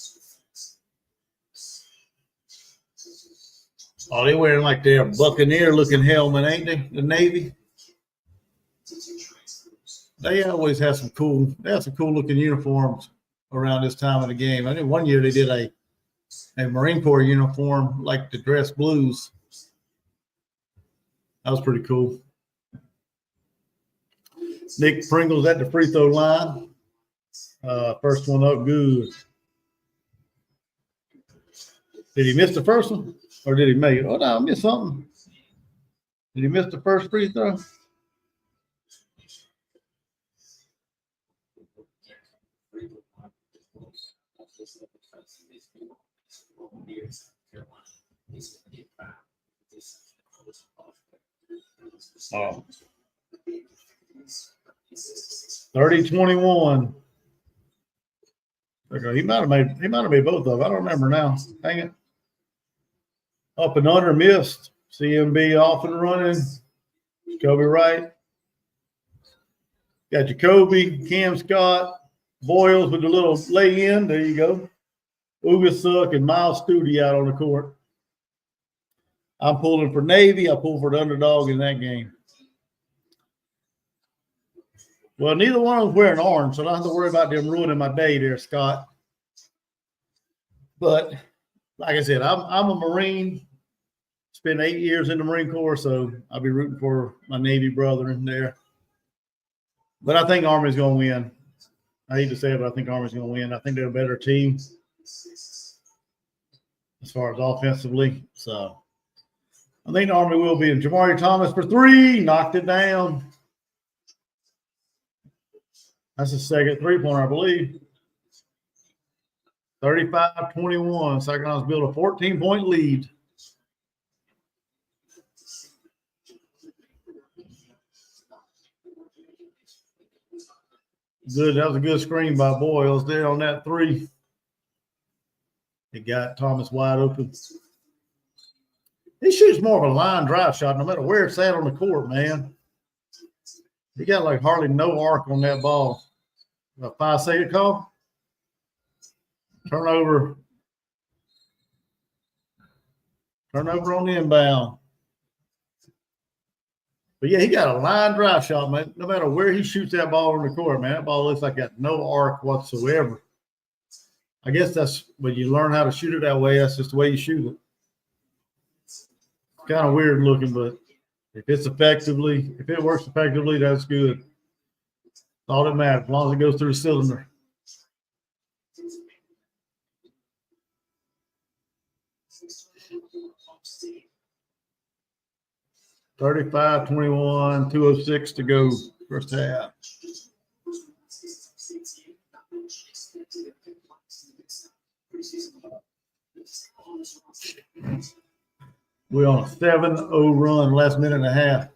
Oh, they're wearing like their Buccaneer-looking helmet, ain't they? The Navy. They always have some cool looking uniforms around this time of the game. I think one year they did a Marine Corps uniform like the dress blues. That was pretty cool. Nick Pringle's at the free throw line. First one up, good. Did he miss the first one? Or did he make it? Oh, no, I missed something. Did he miss the first free throw? Oh. 30-21. Okay, he might have made both of them. I don't remember now. Dang it. Up and under, missed. CMB off and running. Jacoby Wright. Got Jacoby, Cam Scott, Boyles with the little lay in. There you go. Ugasuk and Miles Studi out on the court. I'm pulling for Navy. I pulled for the underdog in that game. Well, neither one of them's wearing orange, so I don't have to worry about them ruining my day there, Scott. But like I said, I'm a Marine. Spent 8 years in the Marine Corps, so I'll be rooting for my Navy brother in there. But I think Army's going to win. I hate to say it, but I think Army's going to win. I think they're a better team as far as offensively. So I think the Army will be. And Jamari Thomas for 3, knocked it down. That's the second three-pointer, I believe. 35-21. Cyclones build a 14-point lead. Good. That was a good screen by Boyles there on that 3. It got Thomas wide open. He shoots more of a line drive shot no matter where it's at on the court, man. He got like hardly no arc on that ball. A 5-second call. Turnover. Turnover on the inbound. But yeah, he got a line drive shot, man. No matter where he shoots that ball on the court, man, that ball looks like got no arc whatsoever. I guess that's when you learn how to shoot it that way. That's just the way you shoot it. It's kind of weird looking, but if it works effectively, that's good. That's all that matters, as long as it goes through the cylinder. (35-21), 2:06 to go, first half. We're on a 7-0 run, last minute and a half.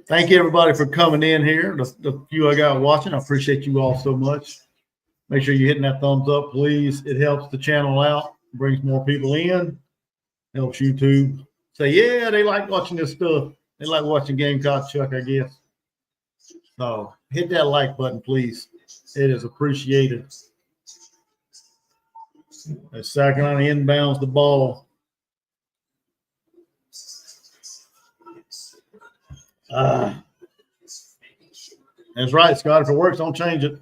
Thank you, everybody, for coming in here. The few I got watching, I appreciate you all so much. Make sure you're hitting that thumbs up, please. It helps the channel out, brings more people in, helps YouTube say, yeah, they like watching this stuff. They like watching Gamecock Chuck, I guess. So hit that like button, please. It is appreciated. As South Carolina inbounds the ball. That's right, Scott. If it works, don't change it.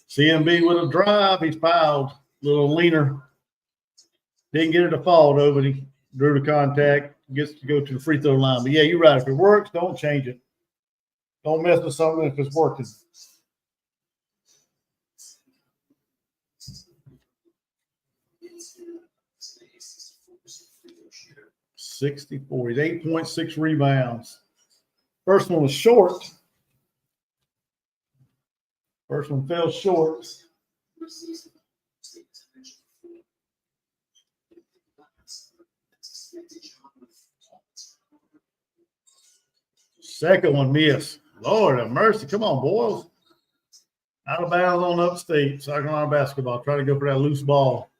CMB with a drive. He's fouled. A little leaner. Didn't get it to fall, though, but he drew the contact. Gets to go to the free throw line. But, yeah, you're right. If it works, don't change it. Don't mess with something if it's working. (64). He's 8.6 rebounds. First one was short. First one fell short. Second one missed. Lord have mercy. Come on, boys. Out of bounds on Upstate. South Carolina basketball. Try to go for that loose ball.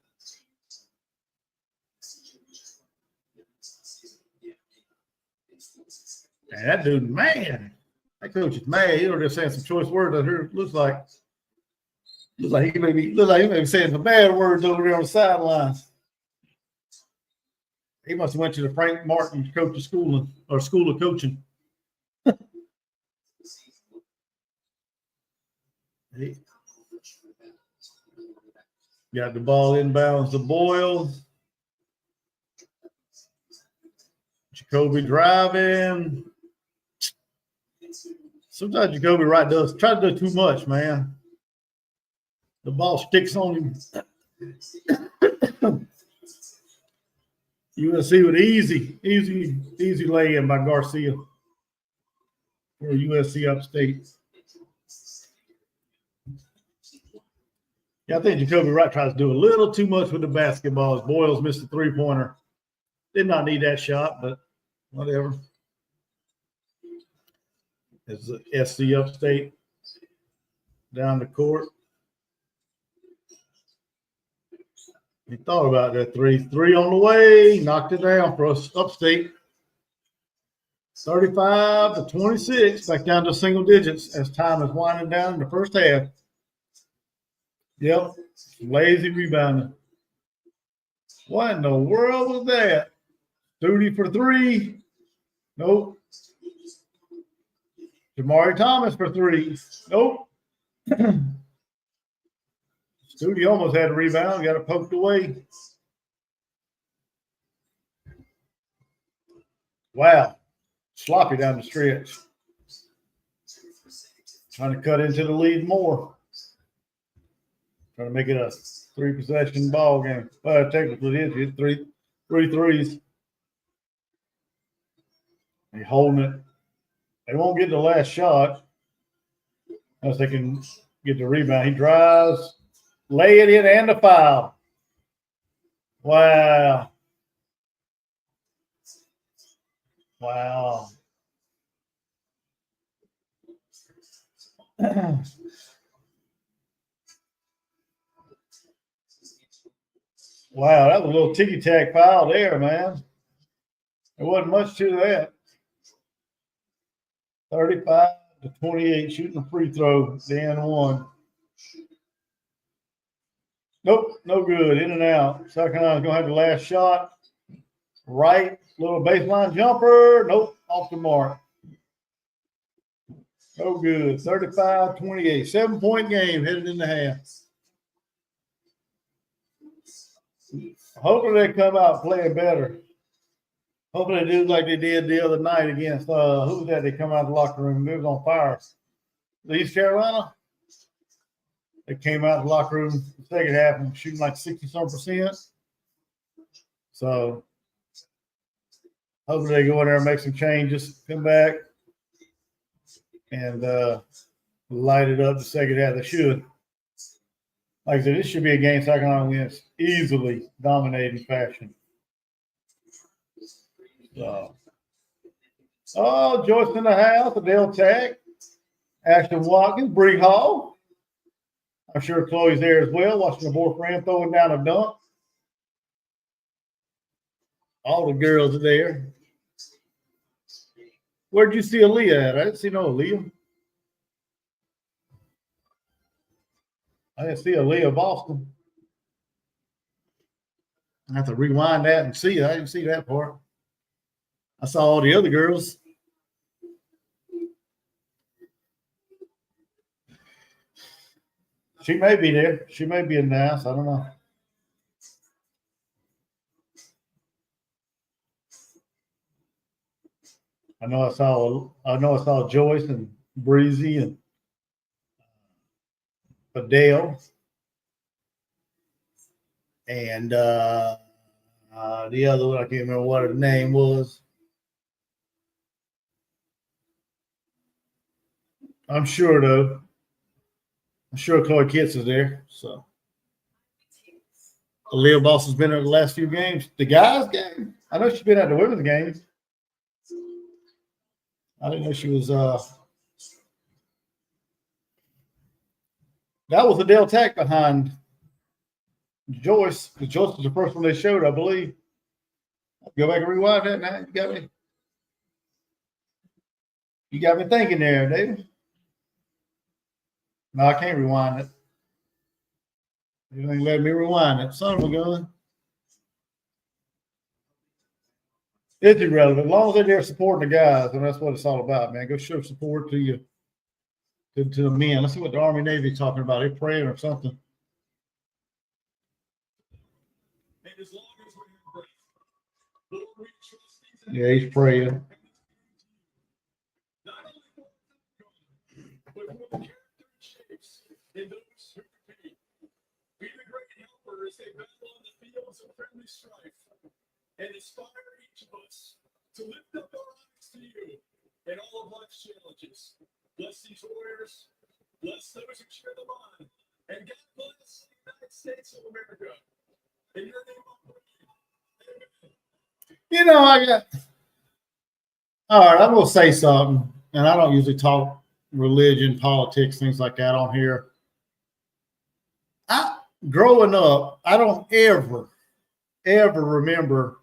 Man, that dude, man. That coach is mad. He's just saying some choice words out here. Looks like he may be saying some bad words over there on the sidelines. He must have went to the Frank Martin coach's school of coaching. He got the ball inbounds to Boyles. Jacoby driving. Sometimes Jacoby Wright does try to do too much, man. The ball sticks on him. USC with easy lay-in by Garcia for USC Upstate. Yeah, I think Jacoby Wright tries to do a little too much with the basketball. As Boyles missed a three-pointer. Did not need that shot, but whatever. It's the SC Upstate down the court. He thought about that three. Three on the way. Knocked it down for us. Upstate. 35-26. Back down to single digits as time is winding down in the first half. Yep. Lazy rebounding. What in the world was that? Studi for three. Nope. Jamari Thomas for three. Nope. Studi almost had a rebound. Got it poked away. Wow. Sloppy down the stretch. Trying to cut into the lead more. Trying to make it a three-possession ball game. Well, technically it is. Three threes. They're holding it. They won't get the last shot unless they can get the rebound. He drives, lay it in, and the foul. Wow. Wow. Wow, that was a little ticky-tack foul there, man. There wasn't much to that. 35-28, shooting a free throw, the and one. Nope, no good. In and out. Second line is going to have the last shot. Right, little baseline jumper. Nope, off the mark. No good. 35-28. 7-point game headed in the half. Hopefully they come out playing better. Hopefully they do like they did the other night against who was that? They come out of the locker room. It was on fire. East Carolina. They came out of the locker room the second half and shooting like 60-some%. So hopefully they go in there and make some changes, come back, and light it up the second half. They should. Like I said, this should be a game South Carolina wins easily, dominating fashion. So, Joyce in the house, Adele Tech, Ashton Watkins, Bree Hall. I'm sure Chloe's there as well, watching her boyfriend throwing down a dunk. All the girls are there. Where'd you see Aaliyah at? I didn't see no Aaliyah. I didn't see Aaliyah Boston. I have to rewind that and see it. I didn't see that part. I saw all the other girls. She may be there. She may be in the house. I don't know. I know I saw Joyce and Breezy and Adele and the other one, I can't remember what her name was. I'm sure though. I'm sure Chloe Kitts is there. So Aaliyah Boston's been at the last few games. The guys' game. I know she's been at the women's games. I didn't know she was that was Adele Tech behind Joyce. Joyce was the first one they showed, I believe. Go back and rewind that now. You got me thinking there, David. No, I can't rewind it. You ain't letting me rewind it. Son of a gun. It's irrelevant. As long as they're there supporting the guys, and that's what it's all about, man. Go show support to you, to the men. Let's see what the Army Navy is talking about. They're praying or something. Yeah, he's praying. And those who compete. Be the great helper as they battle on the fields of friendly strife and inspire each of us to lift up our eyes to you in all of life's challenges. Bless these warriors, bless those who share the bond, and God bless You know, I got all right. I'm gonna say something, and I don't usually talk religion, politics, things like that on here. I growing up, I don't ever remember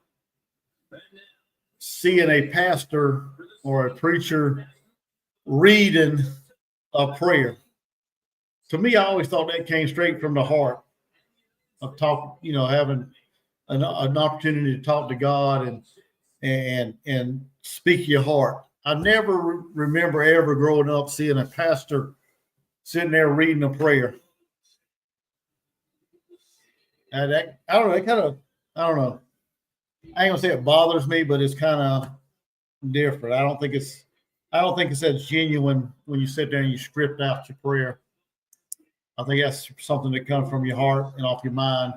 seeing a pastor or a preacher reading a prayer. To me, I always thought that came straight from the heart of talk, having an opportunity to talk to God and speak your heart. I never remember ever growing up seeing a pastor sitting there reading a prayer. And I don't know, I don't know. I ain't gonna say it bothers me, but it's kind of different. I don't think it's as genuine when you sit there and you script out your prayer. I think that's something that comes from your heart and off your mind.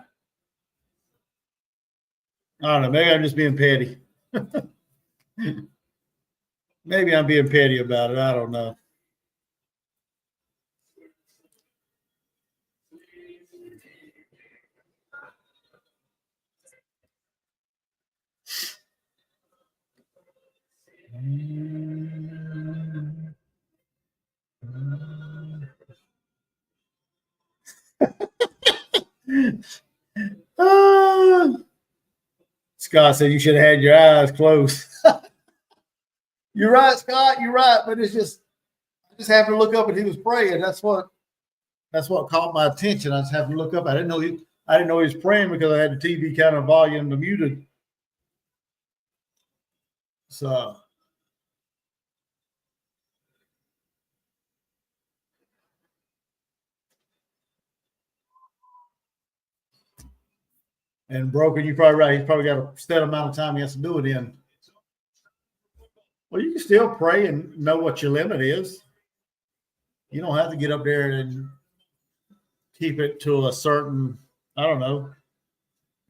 I don't know. Maybe I'm just being petty. Maybe I'm being petty about it. I don't know. Scott said you should have had your eyes closed. You're right, Scott. You're right, but I just happened to look up and he was praying. That's what caught my attention. I just happened to look up. I didn't know he was praying because I had the TV kind of volume muted. So. And Broken, you're probably right. He's probably got a set amount of time he has to do it in. Well, you can still pray and know what your limit is. You don't have to get up there and keep it to a certain, I don't know,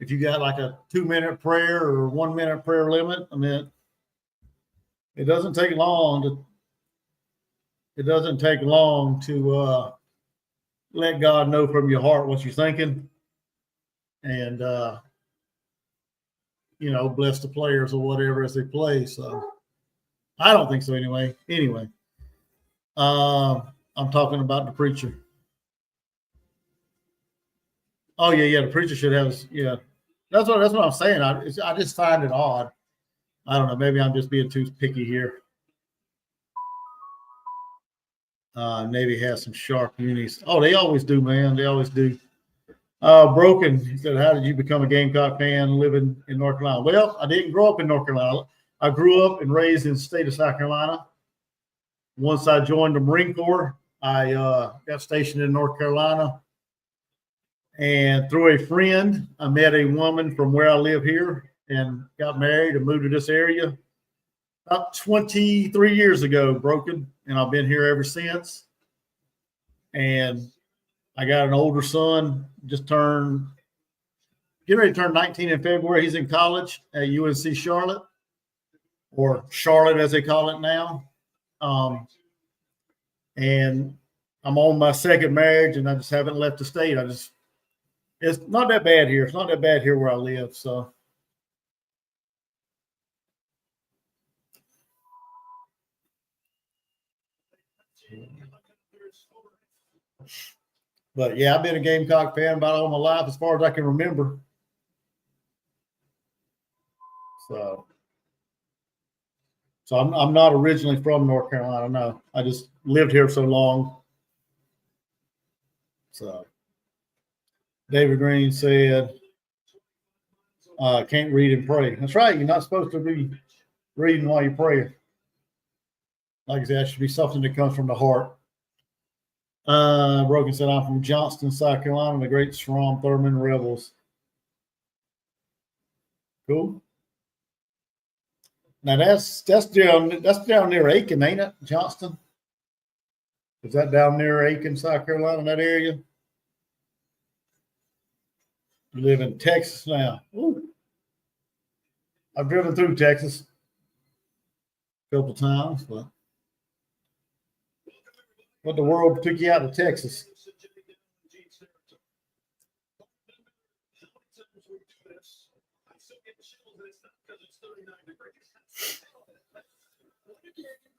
if you got like a 2-minute prayer or 1-minute prayer limit. I mean, it doesn't take long to let God know from your heart what you're thinking. And bless the players or whatever as they play. So I don't think so anyway. I'm talking about the preacher. Oh yeah, the preacher should have. Yeah, that's what I'm saying. I just find it odd. I don't know. Maybe I'm just being too picky here. Navy has some sharp unis. Oh, they always do, man. They always do. Broken. He said, "How did you become a Gamecock fan living in North Carolina?" Well, I didn't grow up in North Carolina. I grew up and raised in the state of South Carolina. Once I joined the Marine Corps, I got stationed in North Carolina. And through a friend, I met a woman from where I live here and got married and moved to this area about 23 years ago, Broken. And I've been here ever since. And I got an older son, getting ready to turn 19 in February. He's in college at UNC Charlotte, or Charlotte as they call it now. And I'm on my second marriage, and I just haven't left the state. It's not that bad here. It's not that bad here where I live. So, but yeah, I've been a Gamecock fan about all my life as far as I can remember. So I'm not originally from North Carolina. No, I just lived here so long. So David Green said, "Can't read and pray." That's right. You're not supposed to be reading while you pray. Like I said, that should be something that comes from the heart. Broken said, "I'm from Johnston, South Carolina, the great Strom Thurmond Rebels." Cool. Now that's down near Aiken, ain't it? Johnston. Is that down near Aiken, South Carolina, in that area? You live in Texas now. Ooh. I've driven through Texas a couple times, but what the world took you out of Texas?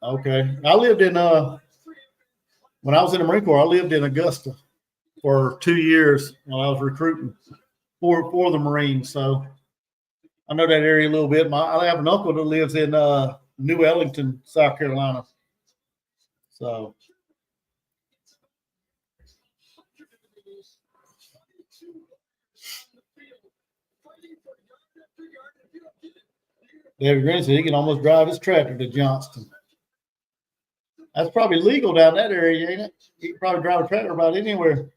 Okay. I lived in when I was in the Marine Corps, I lived in Augusta for 2 years while I was recruiting for the Marines. So I know that area a little bit. I have an uncle that lives in New Ellington, South Carolina. So David Green said he can almost drive his tractor to Johnston. That's probably legal down that area, ain't it? He can probably drive a tractor about anywhere.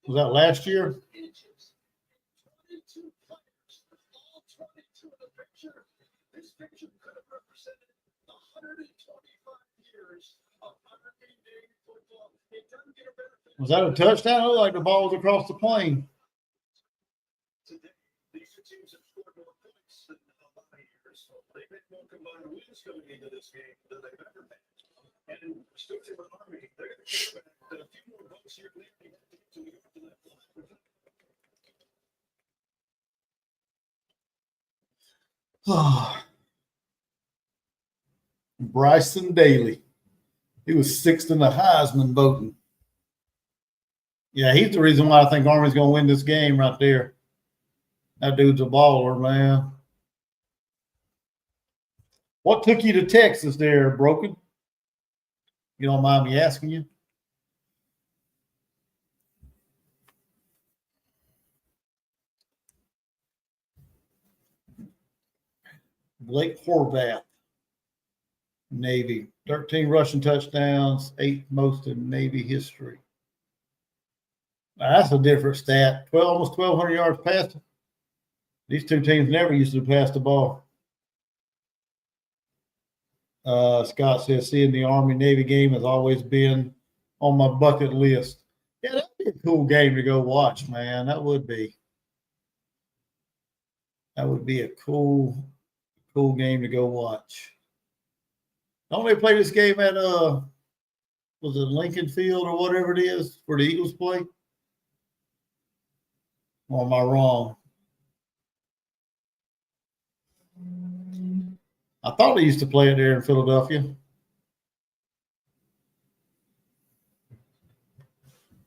Was that last year? Was that a touchdown? It looked like the ball was across the plane. Bryson Daly. He was sixth in the Heisman voting. Yeah, he's the reason why I think Army's going to win this game right there. That dude's a baller, man. What took you to Texas there, Broken? You don't mind me asking you? Blake Horvath, Navy. 13 rushing touchdowns, 8th most in Navy history. Now, that's a different stat. Almost 1,200 yards passing. These two teams never used to pass the ball. Scott says, seeing the Army-Navy game has always been on my bucket list. Yeah, that'd be a cool game to go watch, man. That would be. That would be a cool game to go watch. Don't they play this game at was it Lincoln Field or whatever it is where the Eagles play? Or am I wrong? I thought they used to play it there in Philadelphia.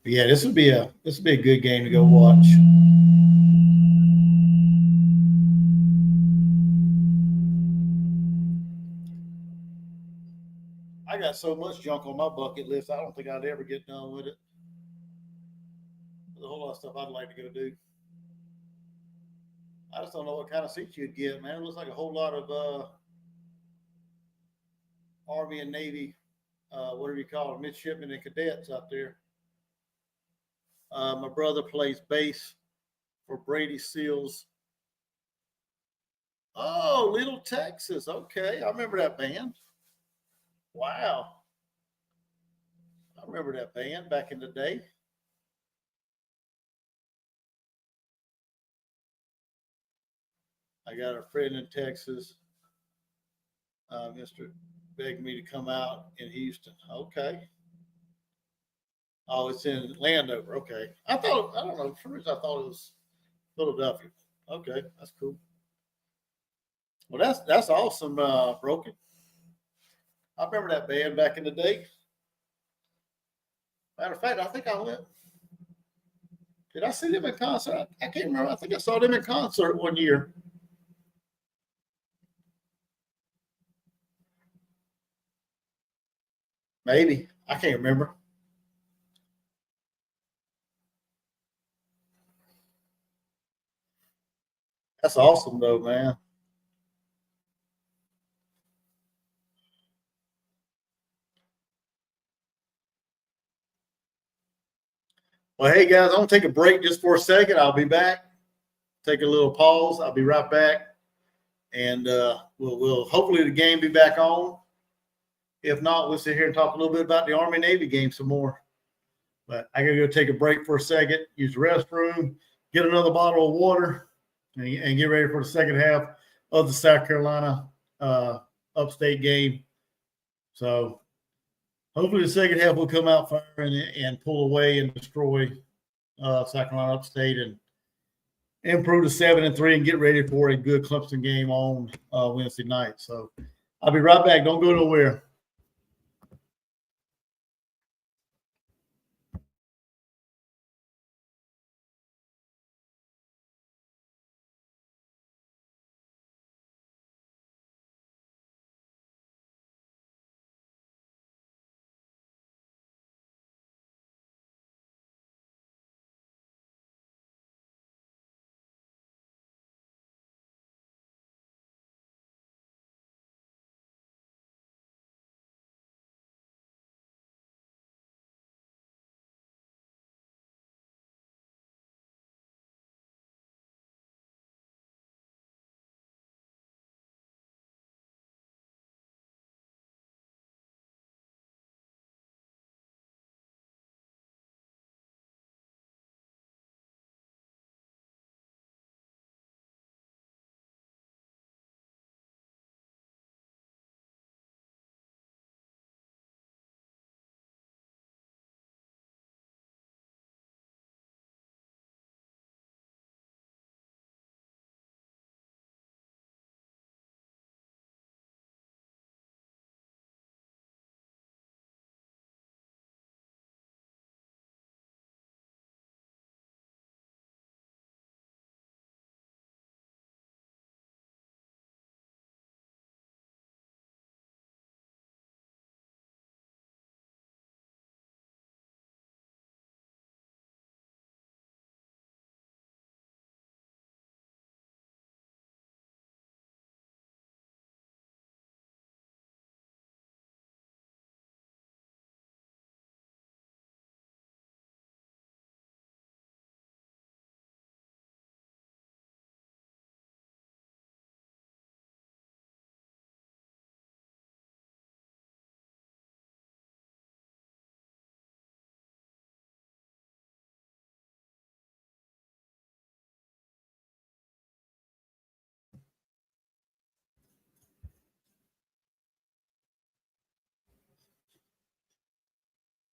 But yeah, this would be a good game to go watch. I got so much junk on my bucket list, I don't think I'd ever get done with it. There's a whole lot of stuff I'd like to go do. I just don't know what kind of seats you'd get, man. It looks like a whole lot of Army and Navy, whatever you call it, midshipmen and cadets out there. My brother plays bass for Brady Seals. Oh, Little Texas. Okay, I remember that band. Wow. I remember that band back in the day. I got a friend in Texas. Mr. begged me to come out in Houston. Okay. Oh, it's in Landover. Okay. I don't know. For some reason, I thought it was Philadelphia. Okay. That's cool. Well, that's awesome, Broken. I remember that band back in the day. Matter of fact, I think I went. Did I see them in concert? I can't remember. I think I saw them in concert one year. Maybe. I can't remember. That's awesome, though, man. Well, hey, guys, I'm going to take a break just for a second. I'll be back. Take a little pause. I'll be right back. And we'll hopefully the game be back on. If not, we'll sit here and talk a little bit about the Army-Navy game some more. But I got to go take a break for a second, use the restroom, get another bottle of water, and get ready for the second half of the South Carolina Upstate game. So hopefully the second half will come out firing and pull away and destroy South Carolina Upstate, and improve to 7-3 and get ready for a good Clemson game on Wednesday night. So I'll be right back. Don't go nowhere.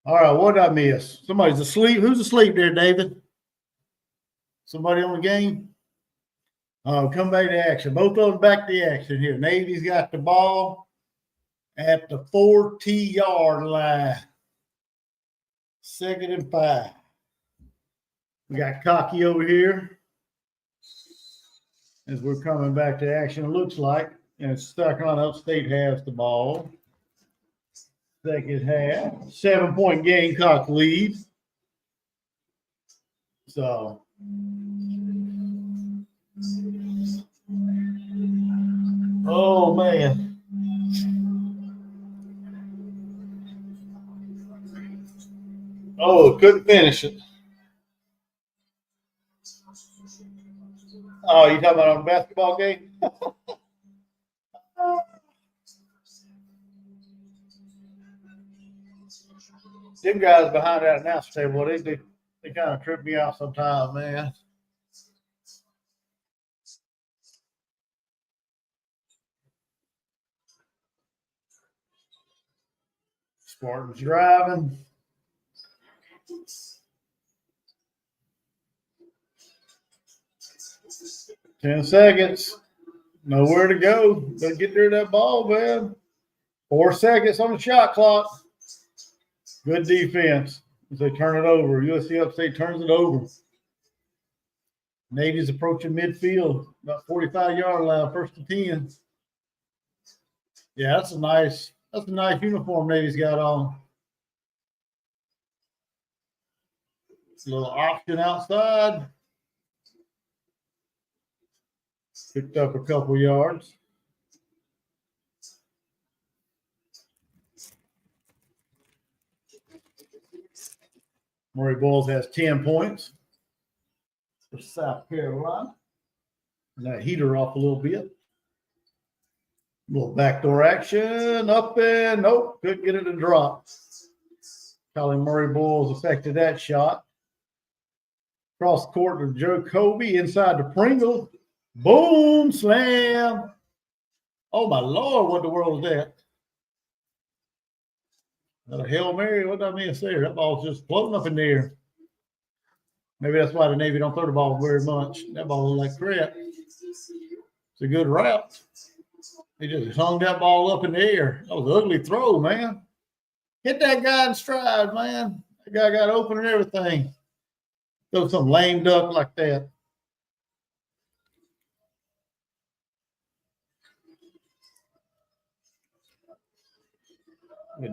All right, what did I miss? Somebody's asleep. Who's asleep there, David? Somebody on the game? Oh, come back to action. Both of them back to action here. Navy's got the ball at the 40-yard line. 2nd and 5. We got Cocky over here as we're coming back to action, it looks like. And South Carolina Upstate has the ball. 2nd half. 7-point Gamecock lead. So oh man. Oh, couldn't finish it. Oh, you talking about a basketball game? Them guys behind that announce table, they kind of trip me out sometimes, man. Spartans driving. 10 seconds. Nowhere to go. But get there to that ball, man. 4 seconds on the shot clock. Good defense as they turn it over. USC Upstate turns it over. Navy's approaching midfield, about 45-yard line, 1st and 10. Yeah, that's a nice uniform Navy's got on. A little option outside. Picked up a couple yards. Murray Bulls has 10 points for South Carolina. And that heater off a little bit. A little backdoor action. Up and nope, couldn't get it to drop. Colin Murray Bulls affected that shot. Cross court to Jacoby inside to Pringle. Boom, slam. Oh, my Lord, what the world is that? That a Hail Mary? What did I mean to say? That ball's just floating up in the air. Maybe that's why the Navy don't throw the ball very much. That ball looked like crap. It's a good route. He just hung that ball up in the air. That was an ugly throw, man. Hit that guy in stride, man. That guy got open and everything. Throw some lame duck like that.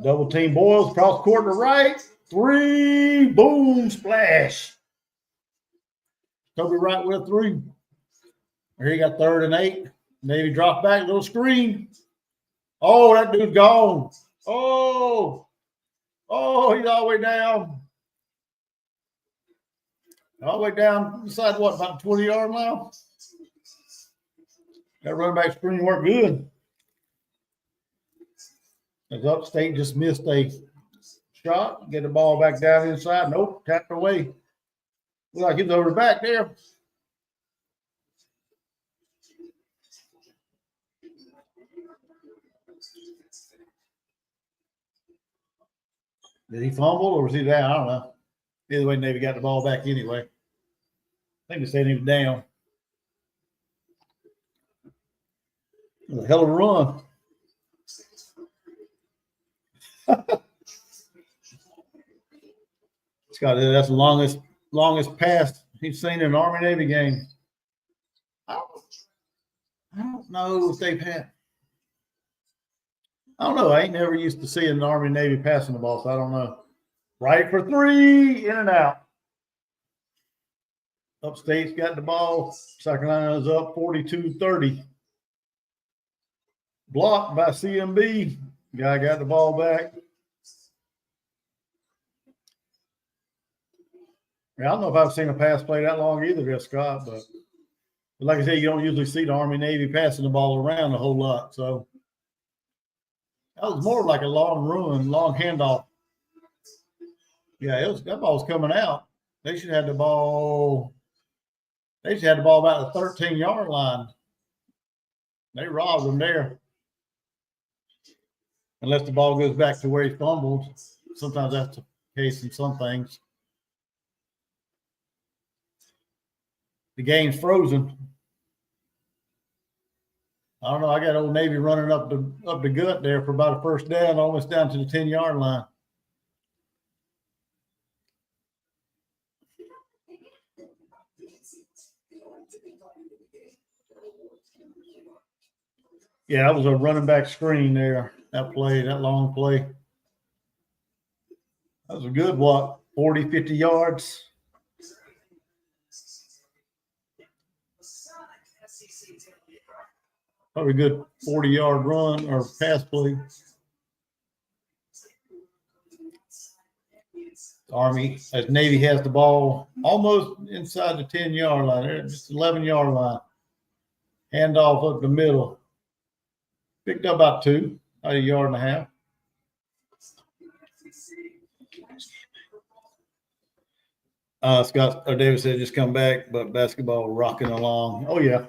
Double team Boyles, cross court to right. 3, boom, splash. Toby Wright with a 3. Here he got 3rd and 8. Navy drop back, little screen. Oh, that dude's gone. Oh, he's all the way down. All the way down inside what, about the 20-yard line? That running back screen worked good. As Upstate just missed a shot, get the ball back down inside. Nope, tapped away. Look like he's over back there. Did he fumble or was he down? I don't know. Either way, Navy got the ball back anyway. I think they said he was down. It was a hell of a run. That's the longest pass he's seen in an Army-Navy game. I don't know if they've had. I don't know. I ain't never used to seeing an Army-Navy passing the ball, so I don't know. Right for 3, in and out. Upstate's got the ball. South Carolina's up 42-30. Blocked by CMB. Guy got the ball back. I don't know if I've seen a pass play that long either, there, Scott, but like I said, you don't usually see the Army-Navy passing the ball around a whole lot. So that was more like a long run, long handoff. Yeah, that ball was coming out. They should have the ball. They should have the ball about the 13-yard line. They robbed them there. Unless the ball goes back to where he fumbled. Sometimes that's the case in some things. The game's frozen. I don't know. I got Old Navy running up the gut there for about a first down, almost down to the 10-yard line. Yeah, that was a running back screen there. That play, that long play. That was a good, 40, 50 yards. Probably a good 40-yard run or pass play. Army, as Navy has the ball almost inside the 10-yard line. There, just 11-yard line. Handoff up the middle. Picked up about 2, about 1.5 yards. Scott Davis said just come back, but basketball rocking along. Oh, yeah.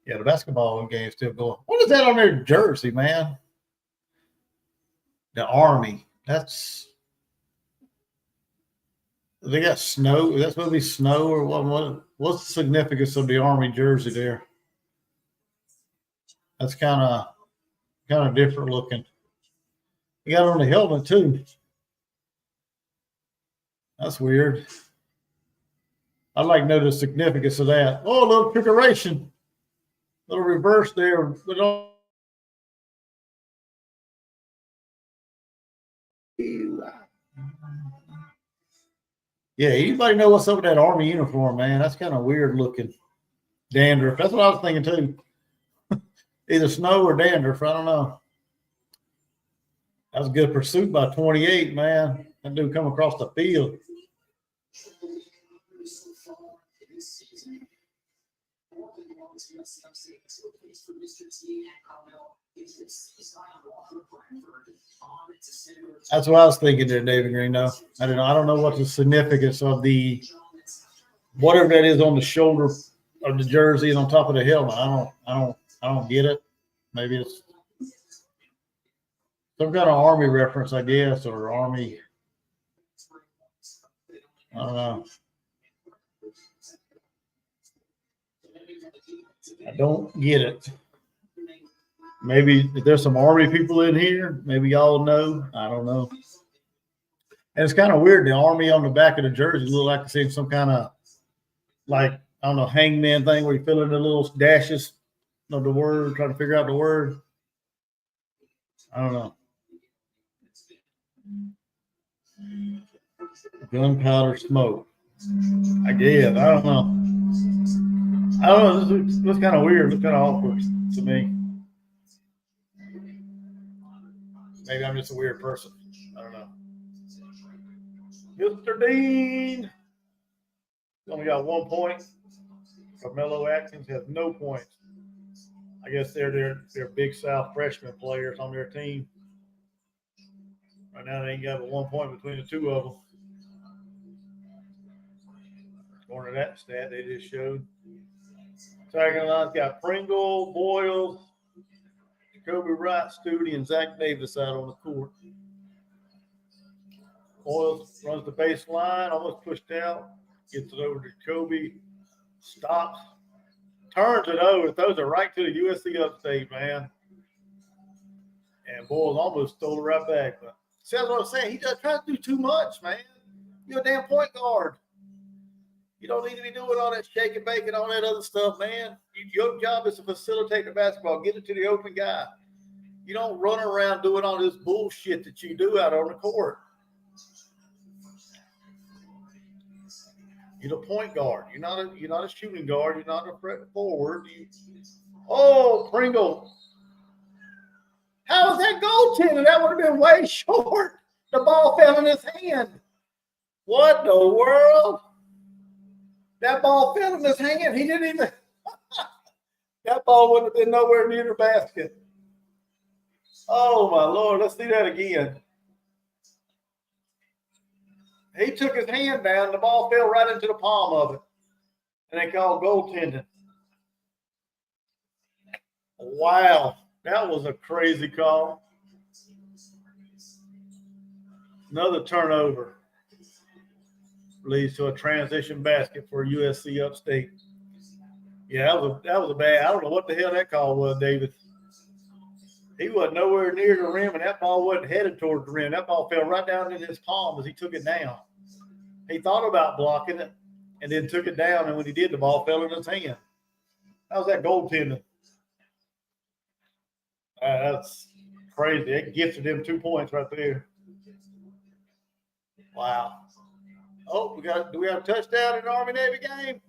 Yeah, the basketball game is still going. What is that on their jersey, man? The Army. They got snow. That's supposed to be snow or what? What's the significance of the Army jersey there? That's kind of different looking. You got it on the helmet too. That's weird. I'd like to know the significance of that. Oh, a little trickeration. A little reverse there. But yeah, anybody know what's up with that Army uniform, man? That's kind of weird looking. Dandruff. That's what I was thinking too. Either snow or dandruff. I don't know. That was a good pursuit by 28, man. That dude come across the field. That's what I was thinking there, David Green. No, I don't know what the significance of the whatever that is on the shoulder of the jersey and on top of the helmet. I don't get it. Maybe it's some kind of Army reference, I guess, or Army. I don't know. I don't get it. Maybe if there's some Army people in here, maybe y'all know. I don't know. And it's kind of weird. The Army on the back of the jersey look like it's in some kind of, like, I don't know, hangman thing where you fill in the little dashes of the word, trying to figure out the word. I don't know. Gunpowder smoke. I guess. I don't know. I don't know. This looks kind of weird. It's kind of awkward to me. Maybe I'm just a weird person. I don't know. Mr. Dean only got 1 point. Carmelo Atkins has no points. I guess they're Big South freshman players on their team. Right now they ain't got but 1 point between the two of them. According to that stat they just showed. Second line's got Pringle, Boyles, Jacoby Wright, Studi, and Zach Davis out on the court. Boyles runs the baseline, almost pushed out, gets it over to Jacoby, stops, turns it over, throws it right to the USC Upstate, man. And Boyles almost stole it right back. But see, that's what I'm saying. He just tries to do too much, man. You're a damn point guard. You don't need to be doing all that shake and bake and all that other stuff, man. Your job is to facilitate the basketball, get it to the open guy. You don't run around doing all this bullshit that you do out on the court. You're the point guard. You're not a shooting guard. You're not a forward. Pringle. How was that goaltender? That would have been way short. The ball fell in his hand. What the world? That ball fell in his hand. He didn't even – that ball wouldn't have been nowhere near the basket. Oh, my Lord. Let's see that again. He took his hand down. The ball fell right into the palm of it. And they called goaltending. Wow. That was a crazy call. Another turnover leads to a transition basket for USC Upstate. Yeah, that was a bad. I don't know what the hell that call was, David. He wasn't nowhere near the rim, and that ball wasn't headed towards the rim. That ball fell right down in his palm as he took it down. He thought about blocking it and then took it down, and when he did, the ball fell in his hand. How's that goaltending? That's crazy. It gifted him 2 points right there. Wow. Oh, do we have a touchdown in the Army-Navy game?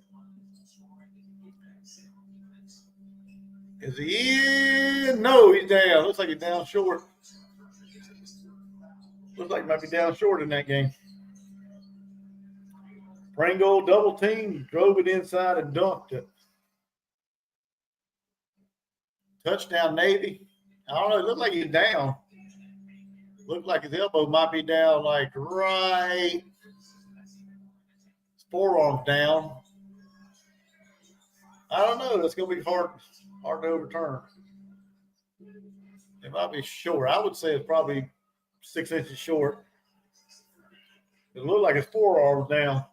Is he in? No, he's down. Looks like he's down short. Looks like he might be down short in that game. Pringle double team, drove it inside and dunked it. Touchdown, Navy. I don't know. It looked like he's down. Looked like his elbow might be down, like right. His forearm's down. I don't know. That's going to be hard to overturn. It might be short. I would say it's probably 6 inches short. It looked like his forearm's down.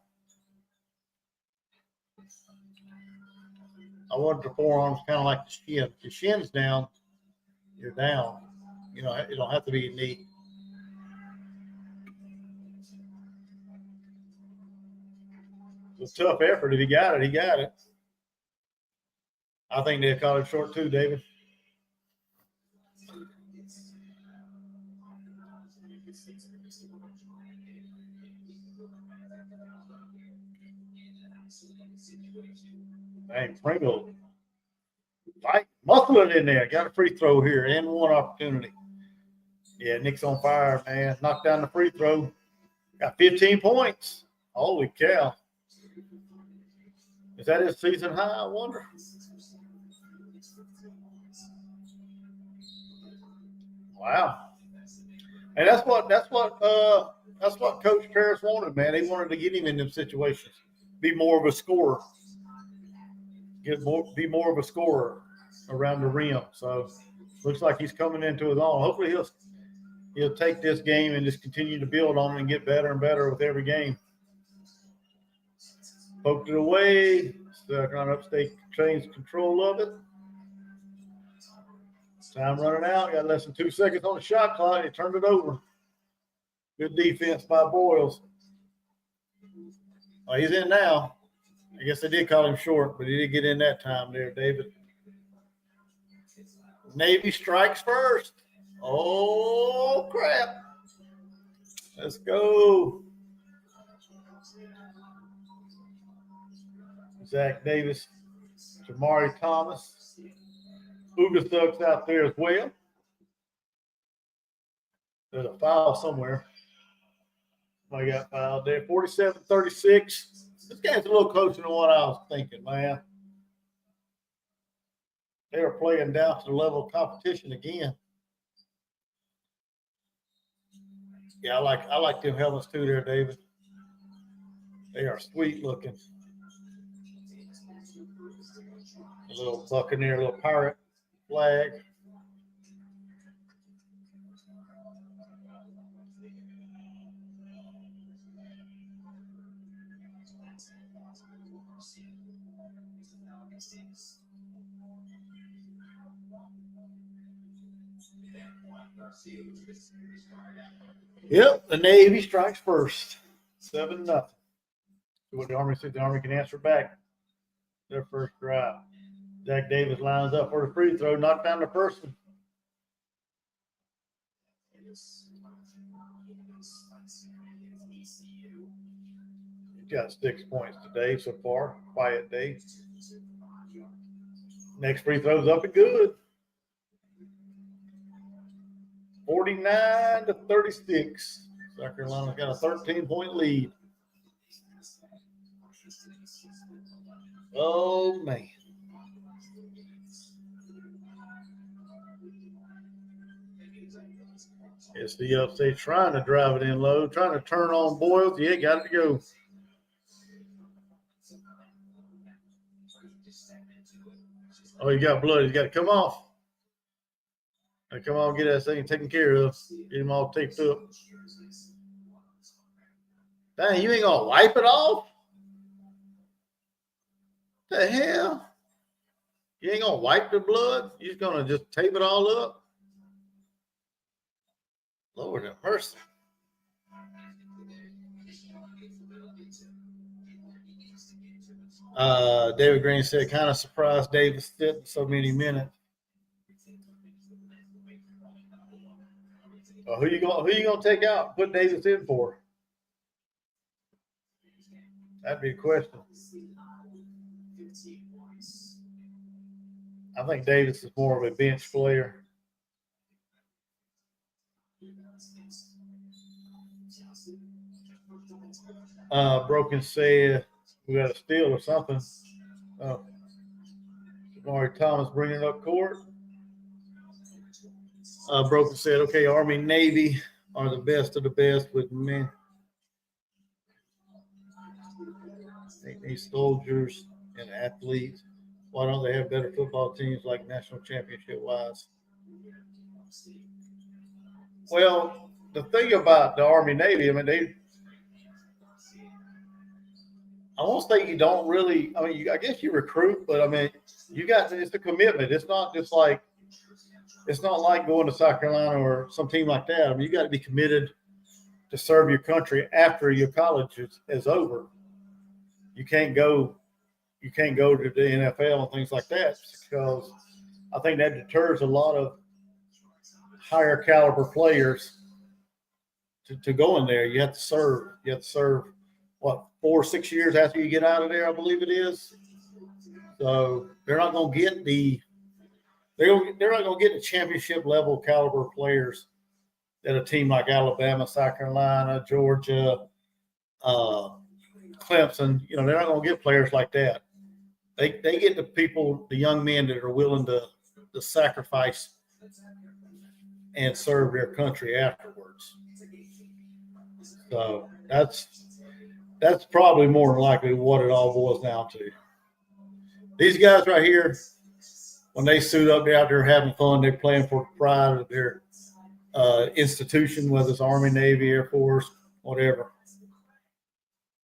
I wonder if the forearm's kind of like the shin. If your shin's down, you're down. You know, it don't have to be your knee. It's a tough effort. If he got it, he got it. I think they'll call it short too, David. Dang, Pringle. Fight, muscle it in there. Got a free throw here and one opportunity. Yeah, Nick's on fire, man. Knocked down the free throw. Got 15 points. Holy cow. Is that his season high, I wonder? Wow. And that's what Coach Paris wanted, man. He wanted to get him in them situations. Be more of a scorer. Be more of a scorer around the rim. So looks like he's coming into his own. Hopefully he'll take this game and just continue to build on it and get better and better with every game. Poked it away. Stuck on Upstate trains control of it. Time running out. Got less than 2 seconds on the shot clock. He turned it over. Good defense by Boyles. Oh, he's in now. I guess they did call him short, but he did get in that time there, David. Navy strikes first. Oh, crap. Let's go. Zach Davis, Jamari Thomas. Ugastuck's out there as well. There's a foul somewhere. I got fouled there. 47-36. This game's a little closer than what I was thinking, man. They are playing down to the level of competition again. Yeah, I like them helmets too there, David. They are sweet looking. A little Buccaneer, a little pirate flag. Yep, the Navy strikes first. 7-0. What the Army said, the Army can answer back their first drive. Zach Davis lines up for the free throw, knocked down the first one. He's got 6 points today so far. Quiet day. Next free throw's up and good. 49-36. South Carolina's got a 13-point lead. Oh, man. It's the Upstate trying to drive it in low, trying to turn on Boyles. Yeah, got it to go. Oh, he got blood. He's got to come off. Come on, get that thing taken care of. Get him all taped up. Dang, you ain't going to wipe it off? The hell? You ain't going to wipe the blood? You're just going to just tape it all up? Lord have mercy. David Green said, kind of surprised Davis fit so many minutes. Who you gonna take out? Put Davis in for? That'd be a question. I think Davis is more of a bench player. Broken said we got a steal or something. Jamari Thomas bringing it up court. Broken said, okay, Army, Navy are the best of the best with men. These soldiers and athletes. Why don't they have better football teams like national championship wise? Well, the thing about the Army, Navy, I mean, I won't say you don't really. I mean, I guess you recruit, but I mean, it's a commitment. It's not just like. It's not like going to South Carolina or some team like that. I mean, you got to be committed to serve your country after your college is over. You can't go to the NFL and things like that because I think that deters a lot of higher caliber players to go in there. You have to serve. You have to serve, what, 4 or 6 years after you get out of there, I believe it is. So they're not going to get they're not going to get the championship level caliber players that a team like Alabama, South Carolina, Georgia, Clemson, they're not going to get players like that. They get the people, the young men that are willing to sacrifice and serve their country afterwards. So that's probably more than likely what it all boils down to. These guys right here, when they suit up, they're out there having fun. They're playing for the pride of their institution, whether it's Army, Navy, Air Force, whatever.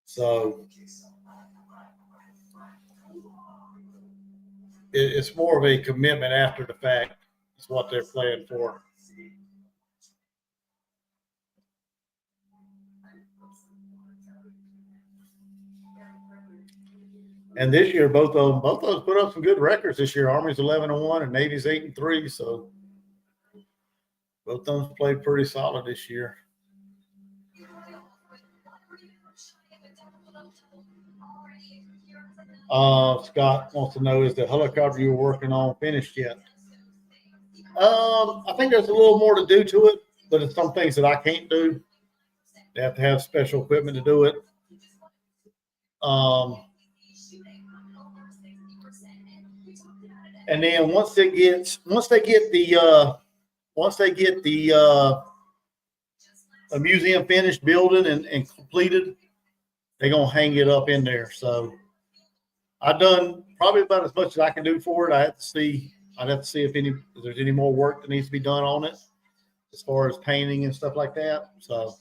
So it's more of a commitment after the fact. Is what they're playing for. And this year, both of them put up some good records this year. Army's 11-1 and Navy's 8-3. So both of them played pretty solid this year. Scott wants to know, is the helicopter you were working on finished yet? I think there's a little more to do to it, but it's some things that I can't do. They have to have special equipment to do it. And then once they get the a museum finished building and completed, they're gonna hang it up in there. So I've done probably about as much as I can do for it. I'd have to see if there's any more work that needs to be done on it as far as painting and stuff like that. So,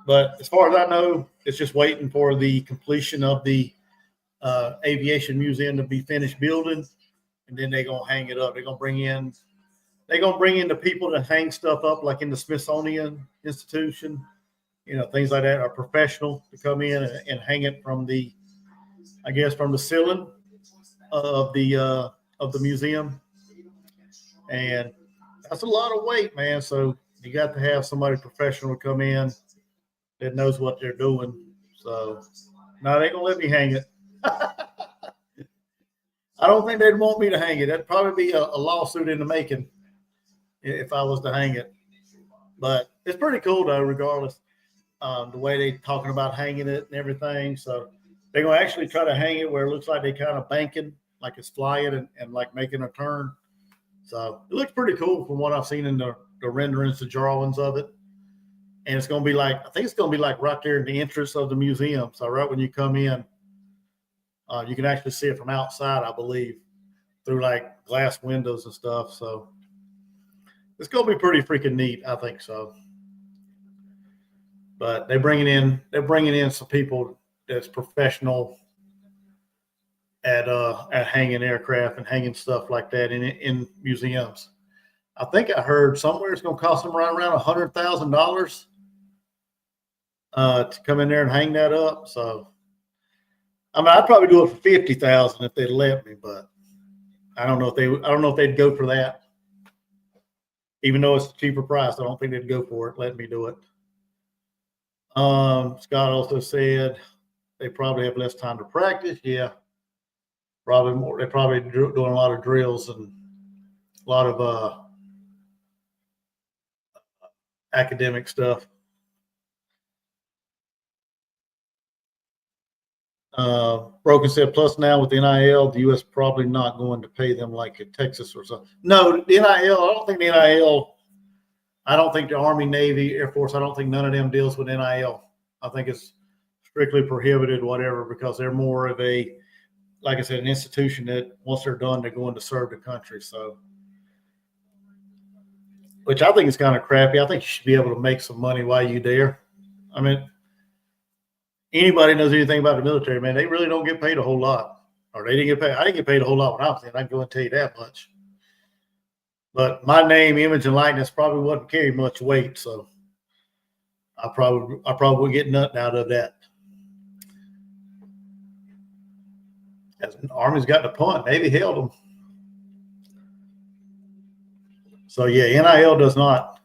but as far as I know, it's just waiting for the completion of the aviation museum to be finished building, and then they're gonna hang it up. They're gonna bring in the people to hang stuff up, like in the Smithsonian Institution, things like that, are professional to come in and hang it from the ceiling of the museum. And that's a lot of weight, man. So you got to have somebody professional to come in that knows what they're doing. So no, they ain't gonna let me hang it. I don't think they'd want me to hang it. That'd probably be a lawsuit in the making if I was to hang it. But it's pretty cool though, regardless. The way they're talking about hanging it and everything. So they're gonna actually try to hang it where it looks like they kind of banking, like it's flying and like making a turn. So it looks pretty cool from what I've seen in the renderings, the drawings of it. And it's gonna be like, I think it's gonna be like right there in the entrance of the museum. So right when you come in, you can actually see it from outside, I believe, through like glass windows and stuff. So it's gonna be pretty freaking neat, I think so. But they're bringing in some people that's professional at hanging aircraft and hanging stuff like that in museums. I think I heard somewhere it's gonna cost them right around $100,000 to come in there and hang that up. So I mean, I'd probably do it for $50,000 if they'd let me, but I don't know if they'd go for that. Even though it's a cheaper price, I don't think they'd go for it. Let me do it. Scott also said they probably have less time to practice. Yeah, probably more. They're probably doing a lot of drills and a lot of academic stuff. Broken said, plus now with the NIL, the U.S. probably not going to pay them like in Texas or something. No, the NIL, I don't think the NIL, I don't think the Army, Navy, Air Force, I don't think none of them deals with NIL. I think it's strictly prohibited, whatever, because they're more of a, like I said, an institution that once they're done, they're going to serve the country. So, which I think is kind of crappy. I think you should be able to make some money while you're there. I mean, anybody knows anything about the military, man, they really don't get paid a whole lot. Or they didn't get paid. I didn't get paid a whole lot when I was in. I can go and tell you that much. But my name, image, and likeness probably wouldn't carry much weight, so I probably would get nothing out of that. As the Army's got the punt, Navy held them. So yeah, NIL does not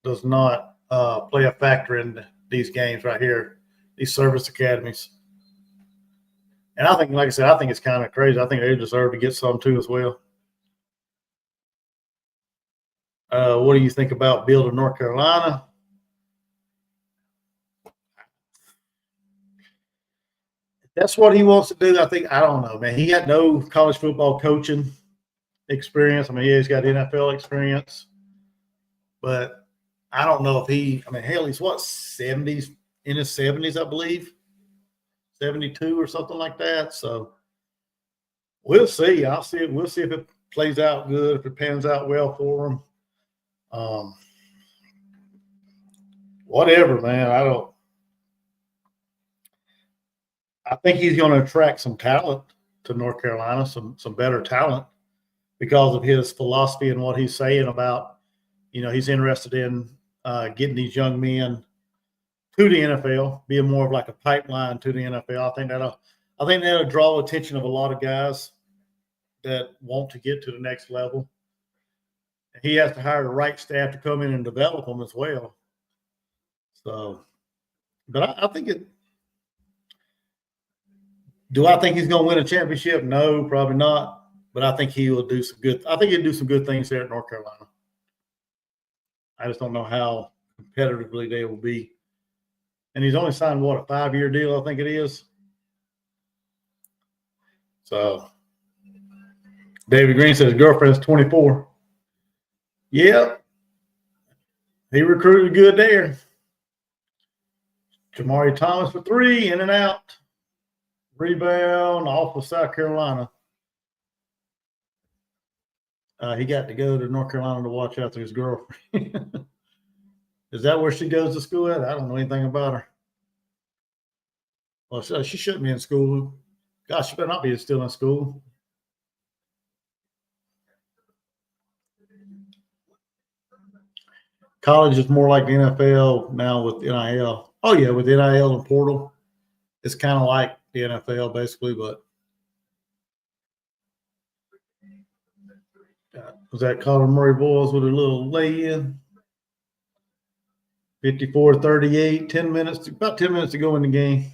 play a factor in these games right here, these service academies. And I think, like I said, I think it's kind of crazy. I think they deserve to get some too as well. What do you think about Bill to North Carolina? That's what he wants to do. I don't know, man. He got no college football coaching experience. I mean, he's got NFL experience, but I don't know if hell, he's what, 70s, in his 70s, I believe, 72 or something like that. So we'll see. We'll see if it plays out good, if it pans out well for him. Whatever, man. I think he's going to attract some talent to North Carolina, some better talent because of his philosophy and what he's saying about, he's interested in getting these young men to the NFL, being more of like a pipeline to the NFL. I think that'll draw attention of a lot of guys that want to get to the next level. He has to hire the right staff to come in and develop them as well. So, but I think it. Do I think he's going to win a championship? No, probably not. But I think he will do some good. I think he'll do some good things there at North Carolina. I just don't know how competitively they will be. And he's only signed, what, a 5-year deal, I think it is. So, David Green says his girlfriend's 24. Yep. He recruited good there. Jamari Thomas for 3, in and out. Rebound off of South Carolina. He got to go to North Carolina to watch after his girlfriend. Is that where she goes to school at? I don't know anything about her. Well, she shouldn't be in school. Gosh, she better not be still in school. College is more like the NFL now with NIL. Oh, yeah, with NIL and portal. It's kind of like the NFL basically, but was that Colin Murray Boys with a little lay-in? 54-38, about 10 minutes to go in the game.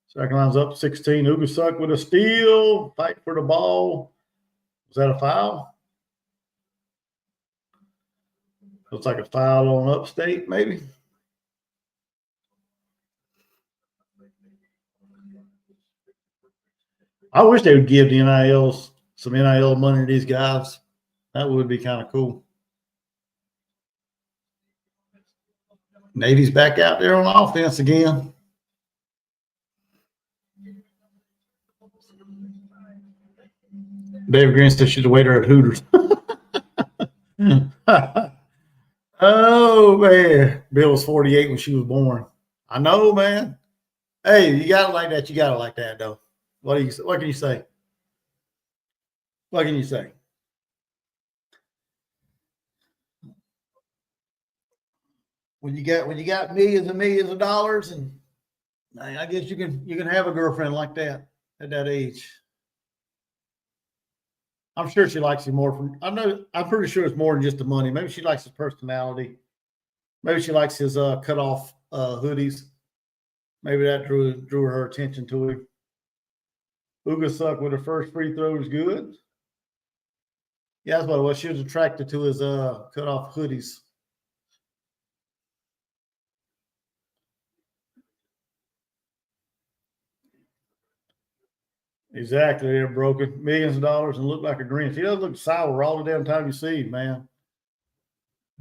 South Carolina's up 16. Ugasuk with a steal, fight for the ball. Was that a foul? Looks like a foul on Upstate, maybe. I wish they would give the NILs some NIL money to these guys. That would be kind of cool. Navy's back out there on offense again. David Green said she's a waiter at Hooters. Oh, man. Bill was 48 when she was born. I know, man. Hey, you got it like that. You got it like that, though. What can you say? What can you say? When you got millions and millions of dollars, and I guess you can have a girlfriend like that at that age. I'm sure she likes him more I'm pretty sure it's more than just the money. Maybe she likes his personality. Maybe she likes his cut off hoodies. Maybe that drew her attention to him. Ugasuk with her first free throw is good. Yeah, that's what it was. She was attracted to his cut off hoodies. Exactly. They're broken. Millions of dollars and look like a Grinch. He doesn't look sour all the damn time you see him, man.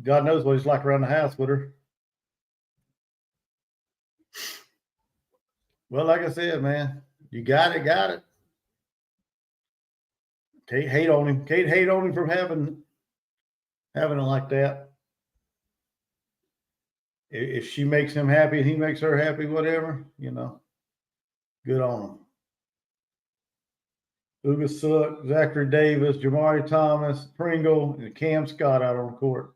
God knows what he's like around the house with her. Well, like I said, man, you got it. Can't hate on him. Can't hate on him from having it like that. If she makes him happy and he makes her happy, whatever, good on him. Ugasuk, Zachary Davis, Jamari Thomas, Pringle, and Cam Scott out on the court.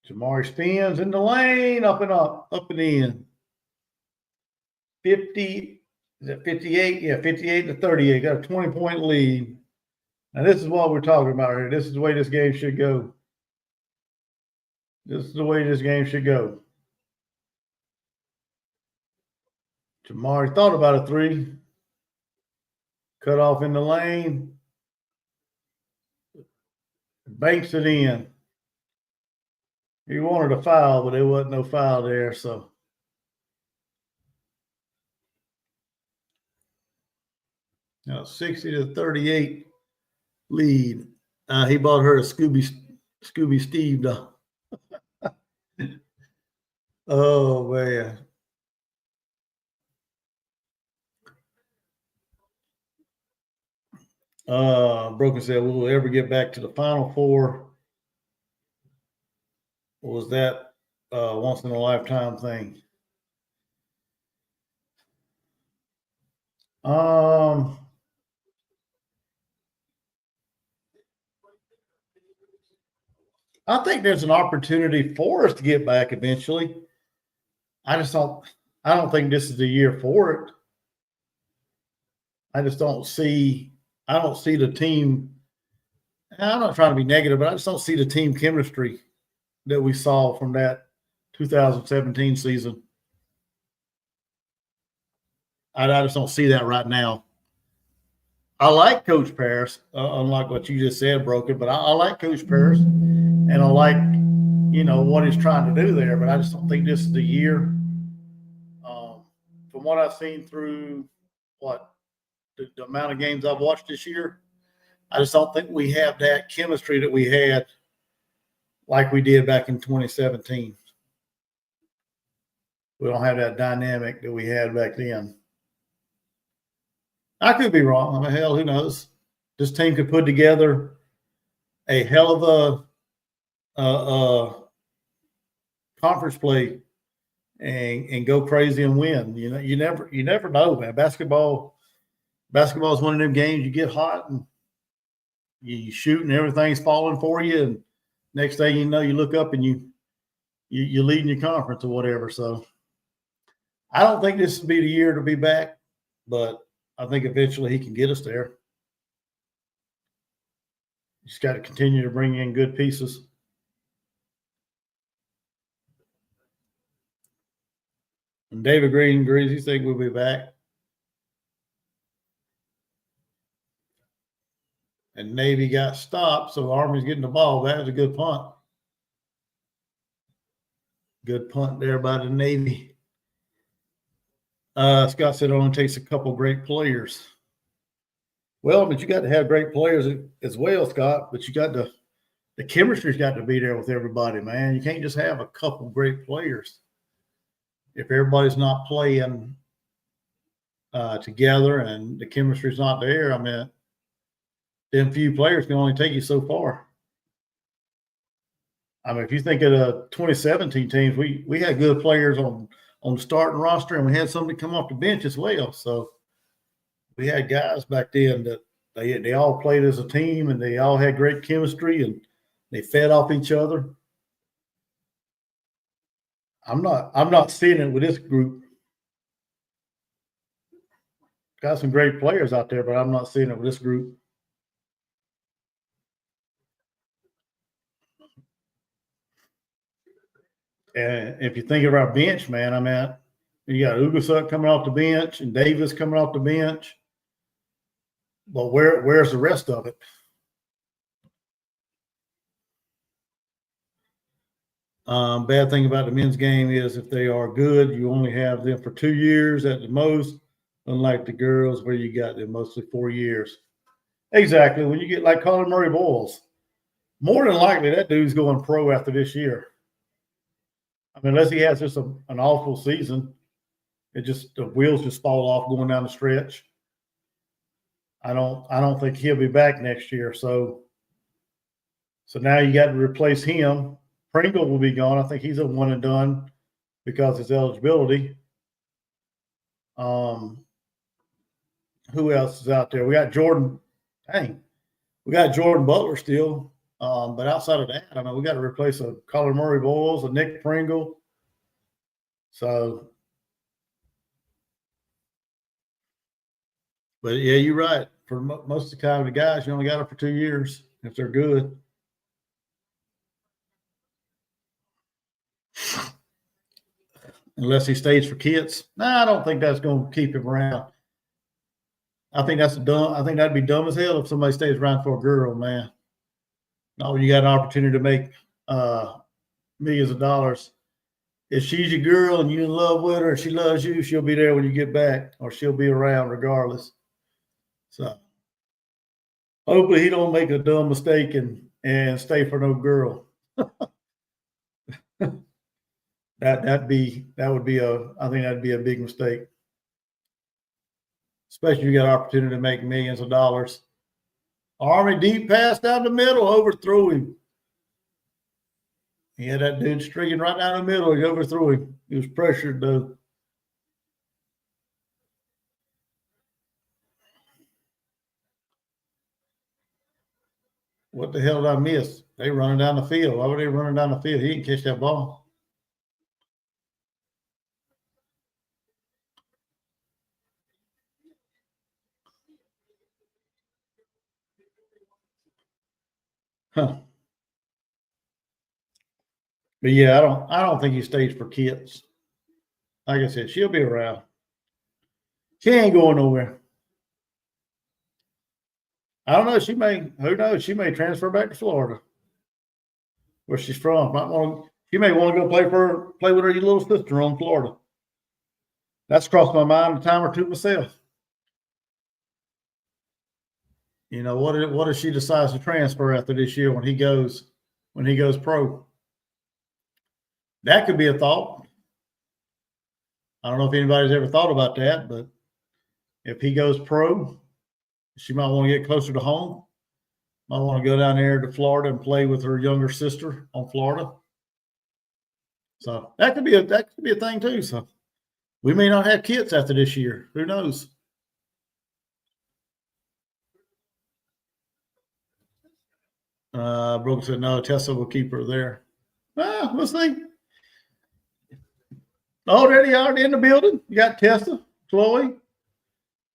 Jamari spins in the lane, up and in. 50, is that 58? Yeah, 58-38. Got a 20-point lead. Now, this is what we're talking about here. This is the way this game should go. Jamari thought about a 3. Cut off in the lane. Banks it in. He wanted a foul, but there wasn't no foul there, so. Now 60-38 lead. He bought her a Scooby Steve doll. Oh, man. Broken said, will we ever get back to the Final Four? Or was that once in a lifetime thing? Um, I think there's an opportunity for us to get back eventually. I just don't. I don't think this is the year for it. I just don't see. I don't see the team. I'm not trying to be negative, but I just don't see the team chemistry that we saw from that 2017 season. I just don't see that right now. I like Coach Paris, unlike what you just said, Broken, but I like Coach Paris, and I like, what he's trying to do there, but I just don't think this is the year. From what I've seen through the amount of games I've watched this year, I just don't think we have that chemistry that we had like we did back in 2017. We don't have that dynamic that we had back then. I could be wrong. I mean, hell, who knows? This team could put together a hell of a conference play and go crazy and win. You never know, man. Basketball is one of them games you get hot and you shoot and everything's falling for you, and next thing you know, you look up and you're leading your conference or whatever. So I don't think this will be the year to be back, but I think eventually he can get us there. Just got to continue to bring in good pieces. And David Green agrees. He thinks we'll be back. And Navy got stopped, so the Army's getting the ball. That was a good punt. Good punt there by the Navy. Scott said it only takes a couple great players. Well, but you got to have great players as well, Scott. But you got the chemistry's got to be there with everybody, man. You can't just have a couple great players if everybody's not playing together and the chemistry's not there. I mean, them few players can only take you so far. I mean, if you think of the 2017 teams, we had good players on the starting roster, and we had somebody come off the bench as well. So we had guys back then that they all played as a team, and they all had great chemistry, and they fed off each other. I'm not seeing it with this group. Got some great players out there, but I'm not seeing it with this group. And if you think of our bench, man, I mean, you got Ugasuk coming off the bench and Davis coming off the bench. But where's the rest of it? Bad thing about the men's game is if they are good, you only have them for 2 years at the most, unlike the girls where you got them mostly 4 years. Exactly. When you get like Colin Murray Boyles, more than likely that dude's going pro after this year. I mean, unless he has just an awful season, the wheels just fall off going down the stretch. I don't think he'll be back next year. So now you got to replace him. Pringle will be gone. I think he's a one and done because of his eligibility. Who else is out there? We got Jordan. We got Jordan Butler still. But outside of that, I mean, we got to replace a Colin Murray Boyles, a Nick Pringle. So, but yeah, you're right. For most of the time, the guys, you only got them for 2 years if they're good. Unless he stays for kids. I don't think that's going to keep him around. I think that'd be dumb as hell if somebody stays around for a girl, man. No, you got an opportunity to make millions of dollars. If she's your girl and you're in love with her and she loves you, she'll be there when you get back, or she'll be around regardless. So hopefully he don't make a dumb mistake and stay for no girl. That'd be a big mistake. Especially if you got an opportunity to make millions of dollars. Army deep pass down the middle, overthrew him. He had that dude streaking right down the middle. He overthrew him. He was pressured, though. What the hell did I miss? They running down the field. Why were they running down the field? He didn't catch that ball. Huh. But yeah, I don't think he stays for kids. Like I said, she'll be around. She ain't going nowhere. I don't know. Who knows? She may transfer back to Florida, where she's from. She may want to go play with her little sister on Florida. That's crossed my mind a time or two myself. You know, what if she decides to transfer after this year when he goes pro? That could be a thought. I don't know if anybody's ever thought about that, but if he goes pro, she might want to get closer to home. Might want to go down there to Florida and play with her younger sister on Florida. So that could be a thing too. So we may not have kids after this year. Who knows? Brooke said no. Tessa will keep her there. We'll see. Already in the building. You got Tessa, Chloe,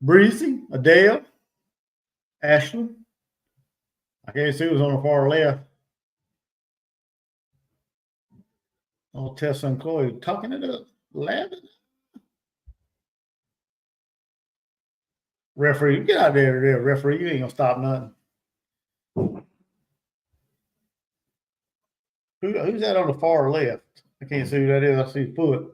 Breezy, Adele, Ashley. I can't see who's on the far left. Oh, Tessa and Chloe talking it up, laughing. Referee, get out there, referee. You ain't gonna stop nothing. Who's that on the far left? I can't see who that is. I see foot.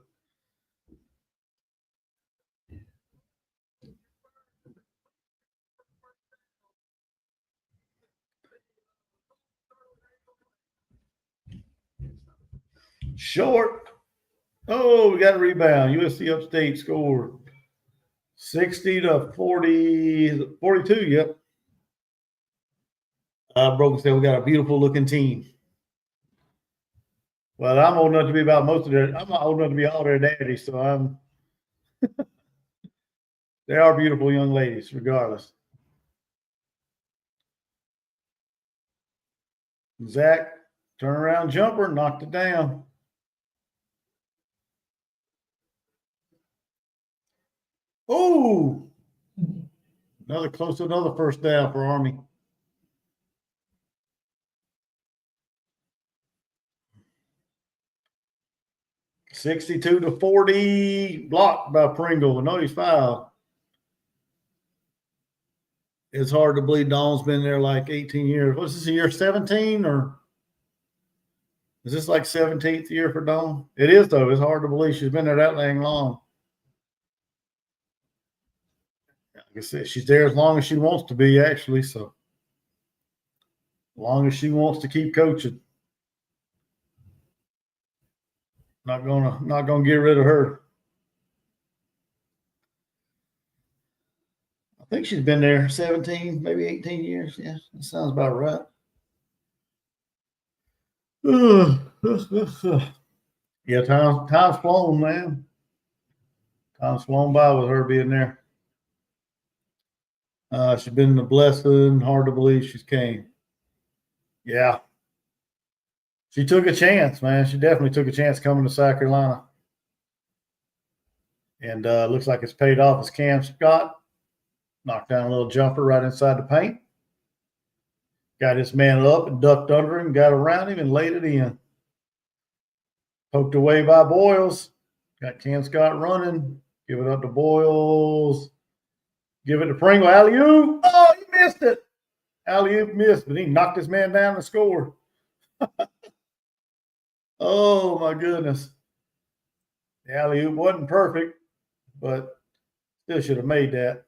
Short. Oh, we got a rebound. USC Upstate scored 60-42. Yep. Broken said we got a beautiful looking team. Well, I'm old enough to be about most of their. I'm not old enough to be all their daddies, so I'm. They are beautiful young ladies, regardless. Zach, turnaround jumper, knocked it down. Oh, another first down for Army. $62-40, blocked by Pringle. No, he's fouled. It's hard to believe Dawn's been there like 18 years. What's this, year 17 or is this like 17th year for Dawn? It is, though. It's hard to believe she's been there that long. Like I said, she's there as long as she wants to be, actually. So, as long as she wants to keep coaching, not gonna get rid of her. I think she's been there 17, maybe 18 years. Yeah, that sounds about right. Yeah, time's flown, man. Time's flown by with her being there. She's been a blessing. Hard to believe she's came. Yeah. She took a chance, man. She definitely took a chance coming to South Carolina. And looks like it's paid off as Cam Scott knocked down a little jumper right inside the paint. Got his man up and ducked under him, got around him, and laid it in. Poked away by Boyles. Got Cam Scott running. Give it up to Boyles. Give it to Pringle. Alley-oop. Oh, he missed it. Alley-oop missed, but he knocked his man down and scored. Oh, my goodness. The alley-oop wasn't perfect, but still should have made that.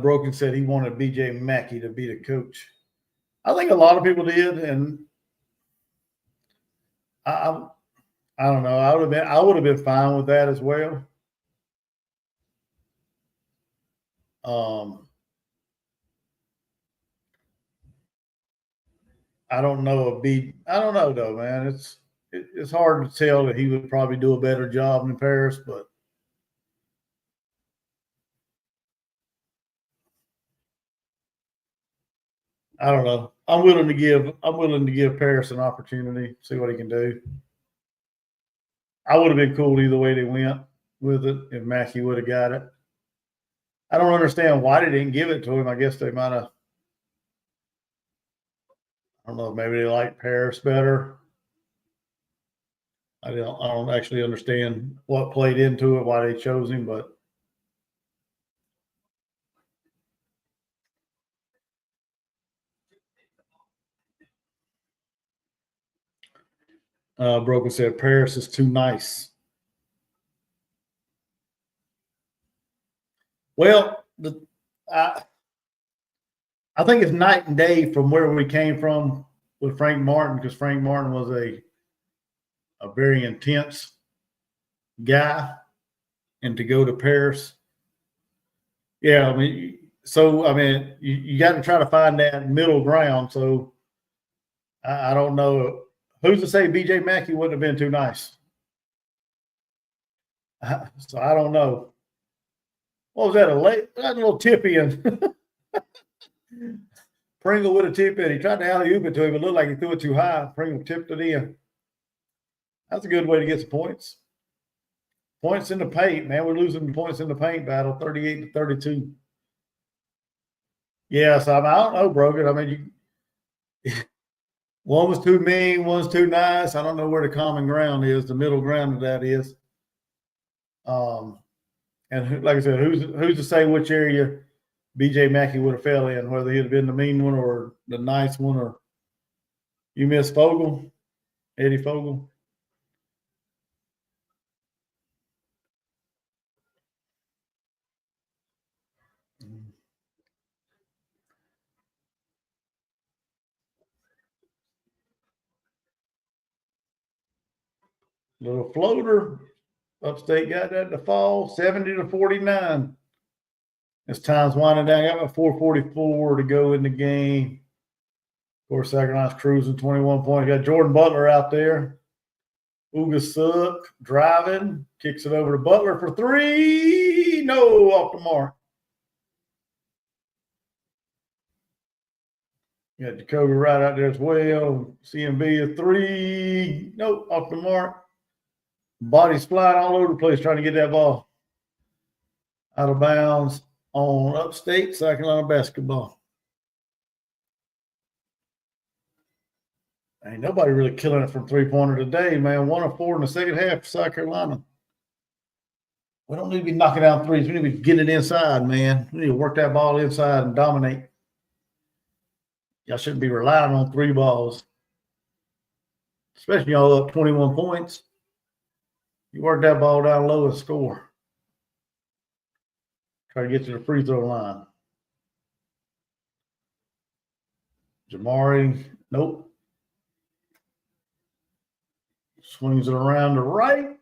Broken said he wanted BJ Mackey to be the coach. I think a lot of people did, and I don't know. I would have been fine with that as well. I don't know though, man. It's hard to tell that he would probably do a better job than Paris, but I don't know. I'm willing to give Paris an opportunity, see what he can do. I would have been cool either way they went with it if Mackey would have got it. I don't understand why they didn't give it to him. I guess they might have. I don't know. Maybe they like Paris better. I don't actually understand what played into it, why they chose him, but Broken said Paris is too nice. Well, I think it's night and day from where we came from with Frank Martin, because Frank Martin was a very intense guy, and to go to Paris, yeah, I mean, you got to try to find that middle ground. So I don't know. Who's to say B.J. Mackey wouldn't have been too nice? So I don't know. What was that? That little tip in. Pringle with a tip in. He tried to alley-oop it to him. It looked like he threw it too high. Pringle tipped it in. That's a good way to get some points. Points in the paint, man. We're losing points in the paint battle, 38-32. Yeah, so I don't know, Brogan. I mean, one was too mean, one's too nice. I don't know where the common ground is. The middle ground of that is. And like I said, who's to say which area B.J. Mackey would have fell in, whether he'd have been the mean one or the nice one, or you miss Fogel, Eddie Fogel. Little floater. Upstate got that to fall, 70-49. As time's winding down, got about 4:44 to go in the game. Of course, South Carolina's cruising 21 points. Got Jordan Butler out there. Ugasuk driving, kicks it over to Butler for three. No, off the mark. Got Jacoby right out there as well. CMB a three. Nope, off the mark. Body's flying all over the place trying to get that ball out of bounds on Upstate, South Carolina basketball. Ain't nobody really killing it from three-pointer today, man. 1 of 4 in the second half for South Carolina. We don't need to be knocking down threes. We need to be getting it inside, man. We need to work that ball inside and dominate. Y'all shouldn't be relying on three balls, especially y'all up 21 points. You work that ball down low and score. Try to get to the free throw line. Jamari, nope. Swings it around to right.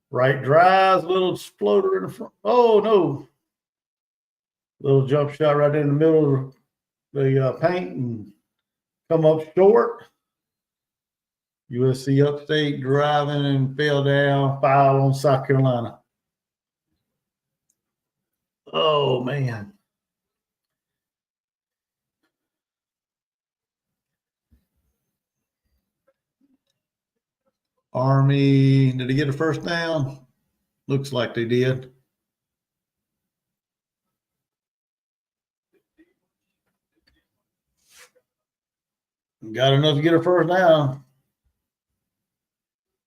Right drives, a little floater in the front. Oh, no. Little jump shot right in the middle of the paint and come up short. USC Upstate driving and fell down. Foul on South Carolina. Oh, man. Army, did they get a first down? Looks like they did. Got enough to get a first down.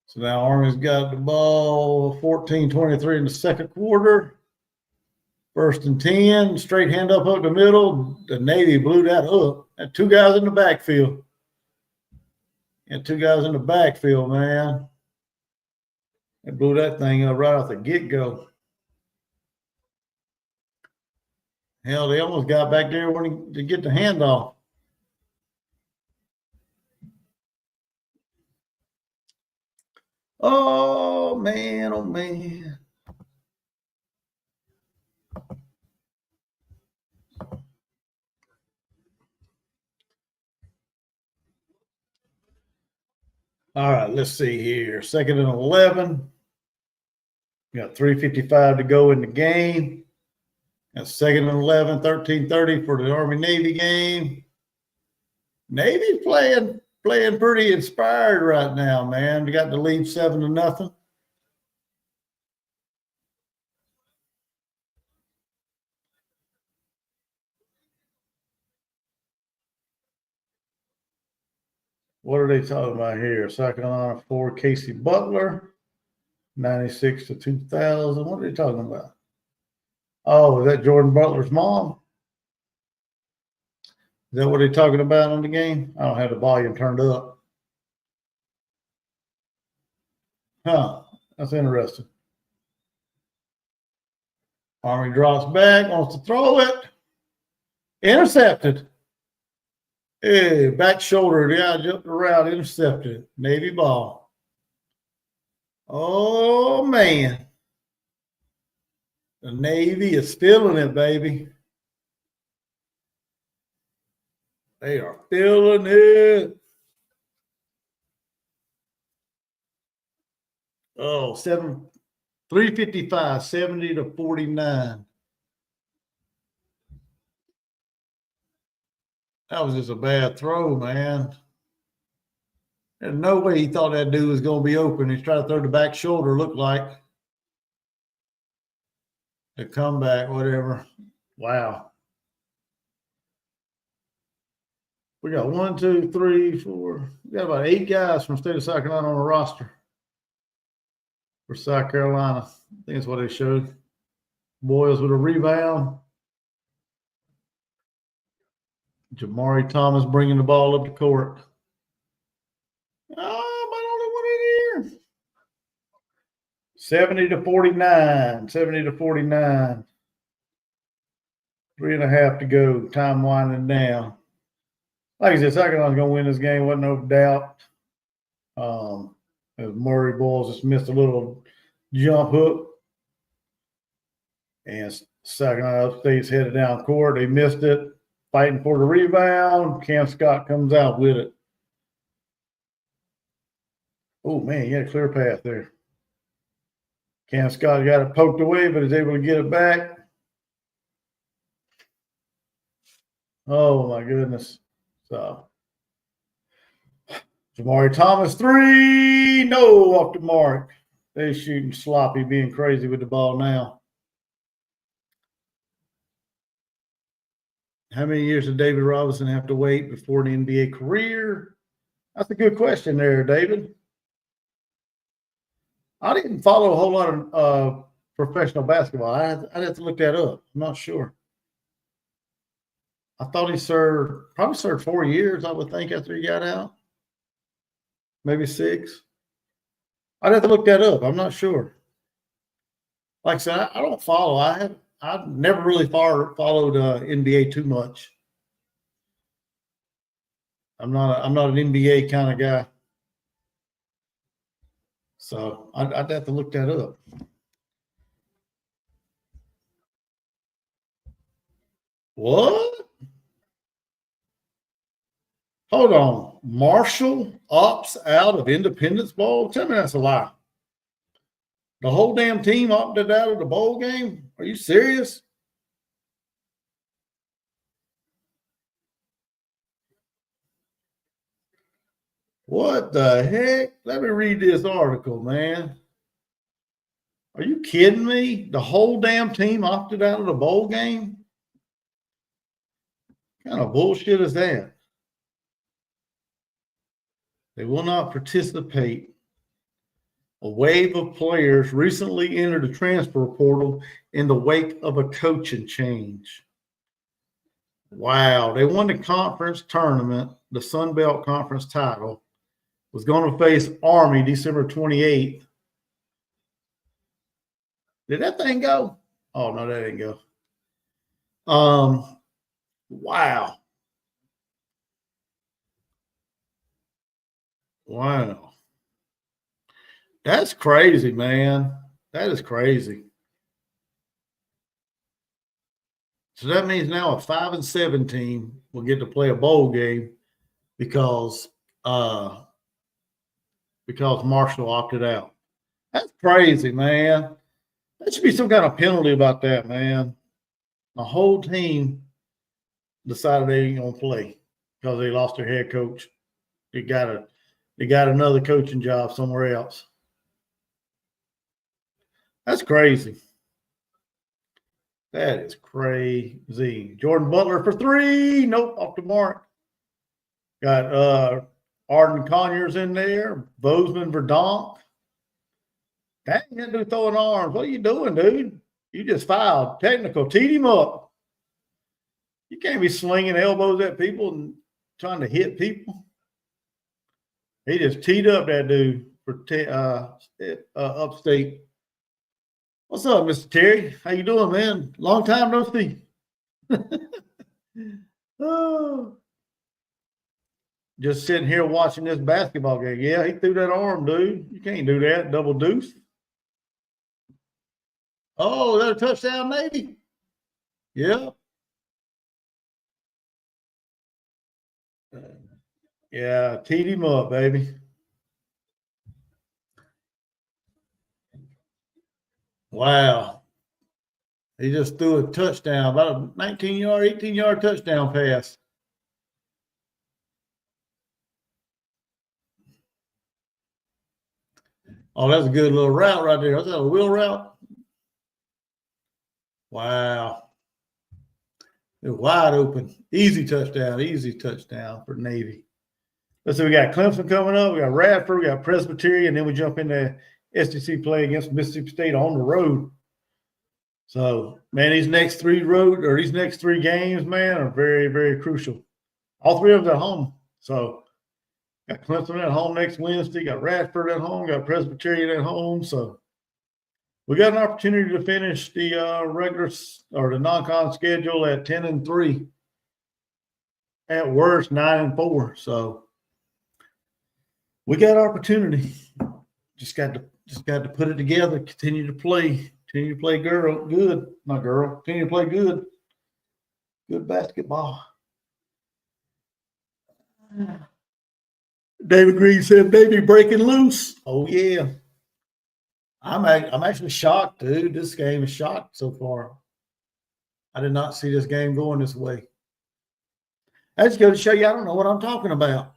So now Army's got the ball 14-23 in the second quarter. 1st and 10, straight hand up the middle. The Navy blew that up. Had 2 guys in the backfield. And 2 guys in the backfield, man. They blew that thing up right off the get-go. Hell, they almost got back there to get the handoff. Oh, man, oh, man. All right, let's see here. 2nd and 11. We got 3:55 to go in the game. That's 2nd and 11, 13:30 for the Army-Navy game. Navy's playing pretty inspired right now, man. We got the lead 7-0. What are they talking about here? South Carolina 4, Casey Butler, 96-2000. What are they talking about? Oh, is that Jordan Butler's mom? Is that what they're talking about on the game? I don't have the volume turned up. Huh. That's interesting. Army drops back, wants to throw it. Intercepted. Hey, back shoulder. Yeah, jumped around, intercepted. Navy ball. Oh, man. The Navy is feeling it, baby. They are feeling it. Oh, 355, 70-49. That was just a bad throw, man. There's no way he thought that dude was going to be open. He's trying to throw the back shoulder, looked like. The comeback, whatever. Wow. We got 1, 2, 3, 4. We got about 8 guys from the state of South Carolina on the roster for South Carolina. I think that's what they showed. Boyles with a rebound. Jamari Thomas bringing the ball up the court. Oh, but only one in here. 70-49. 70-49. 3.5 to go. Time winding down. Like I said, South Carolina's going to win this game. Wasn't no doubt. Murray Boyles just missed a little jump hook. And South Carolina Upstate's headed down court. They missed it. Fighting for the rebound. Cam Scott comes out with it. Oh, man, he had a clear path there. Cam Scott got it poked away, but is able to get it back. Oh, my goodness. So, Jamari Thomas, 3. No, off the mark. They're shooting sloppy, being crazy with the ball now. How many years did David Robinson have to wait before an NBA career? That's a good question there, David. I didn't follow a whole lot of professional basketball. I'd have to look that up. I'm not sure. I thought he probably served 4 years, I would think, after he got out. Maybe 6. I'd have to look that up. I'm not sure. Like I said, I don't follow. I've never really followed NBA too much. I'm not an NBA kind of guy. So I'd have to look that up. What? Hold on. Marshall opts out of Independence Bowl? Tell me that's a lie. The whole damn team opted out of the bowl game? Are you serious? What the heck? Let me read this article, man. Are you kidding me? The whole damn team opted out of the bowl game? What kind of bullshit is that? They will not participate. A wave of players recently entered the transfer portal in the wake of a coaching change. Wow. They won the conference tournament, the Sun Belt Conference title. Was going to face Army December 28th. Did that thing go? Oh, no, that didn't go. Wow. Wow. That's crazy, man. That is crazy. So that means now a 5-7 team will get to play a bowl game because Marshall opted out. That's crazy, man. There should be some kind of penalty about that, man. the whole team decided they ain't gonna play because they lost their head coach. They got another coaching job somewhere else. That's crazy. That is crazy. Jordan Butler for three. Nope, off the mark. Got Arden Conyers in there. Bozeman Verdonk. Dang, that dude throwing arms. What are you doing, dude? You just fouled. Technical. Teed him up. You can't be slinging elbows at people and trying to hit people. He just teed up that dude for Upstate. What's up, Mr. Terry? How you doing, man? Long time no see. Oh. Just sitting here watching this basketball game. Yeah, he threw that arm, dude. You can't do that. Double deuce. Oh, is that a touchdown, maybe? Yeah. Yeah, teed him up, baby. Wow. He just threw a touchdown, about a 19-yard, 18-yard touchdown pass. Oh, that's a good little route right there. Was that a wheel route? Wow. It was wide open. Easy touchdown for Navy. Let's see, we got Clemson coming up. We got Radford. We got Presbyterian. Then we jump into SEC play against Mississippi State on the road. So, man, these next three games, man, are very, very crucial. All three of them at home. So, got Clemson at home next Wednesday. Got Radford at home. Got Presbyterian at home. So, we got an opportunity to finish the regular or the non-con schedule at 10-3. At worst, 9-4. So, we got opportunity. Just got to put it together. Continue to play good. Continue to play good. Good basketball. David Green said, "Baby breaking loose." Oh yeah. I'm actually shocked, dude. This game is shocked so far. I did not see this game going this way. I just go to show you I don't know what I'm talking about.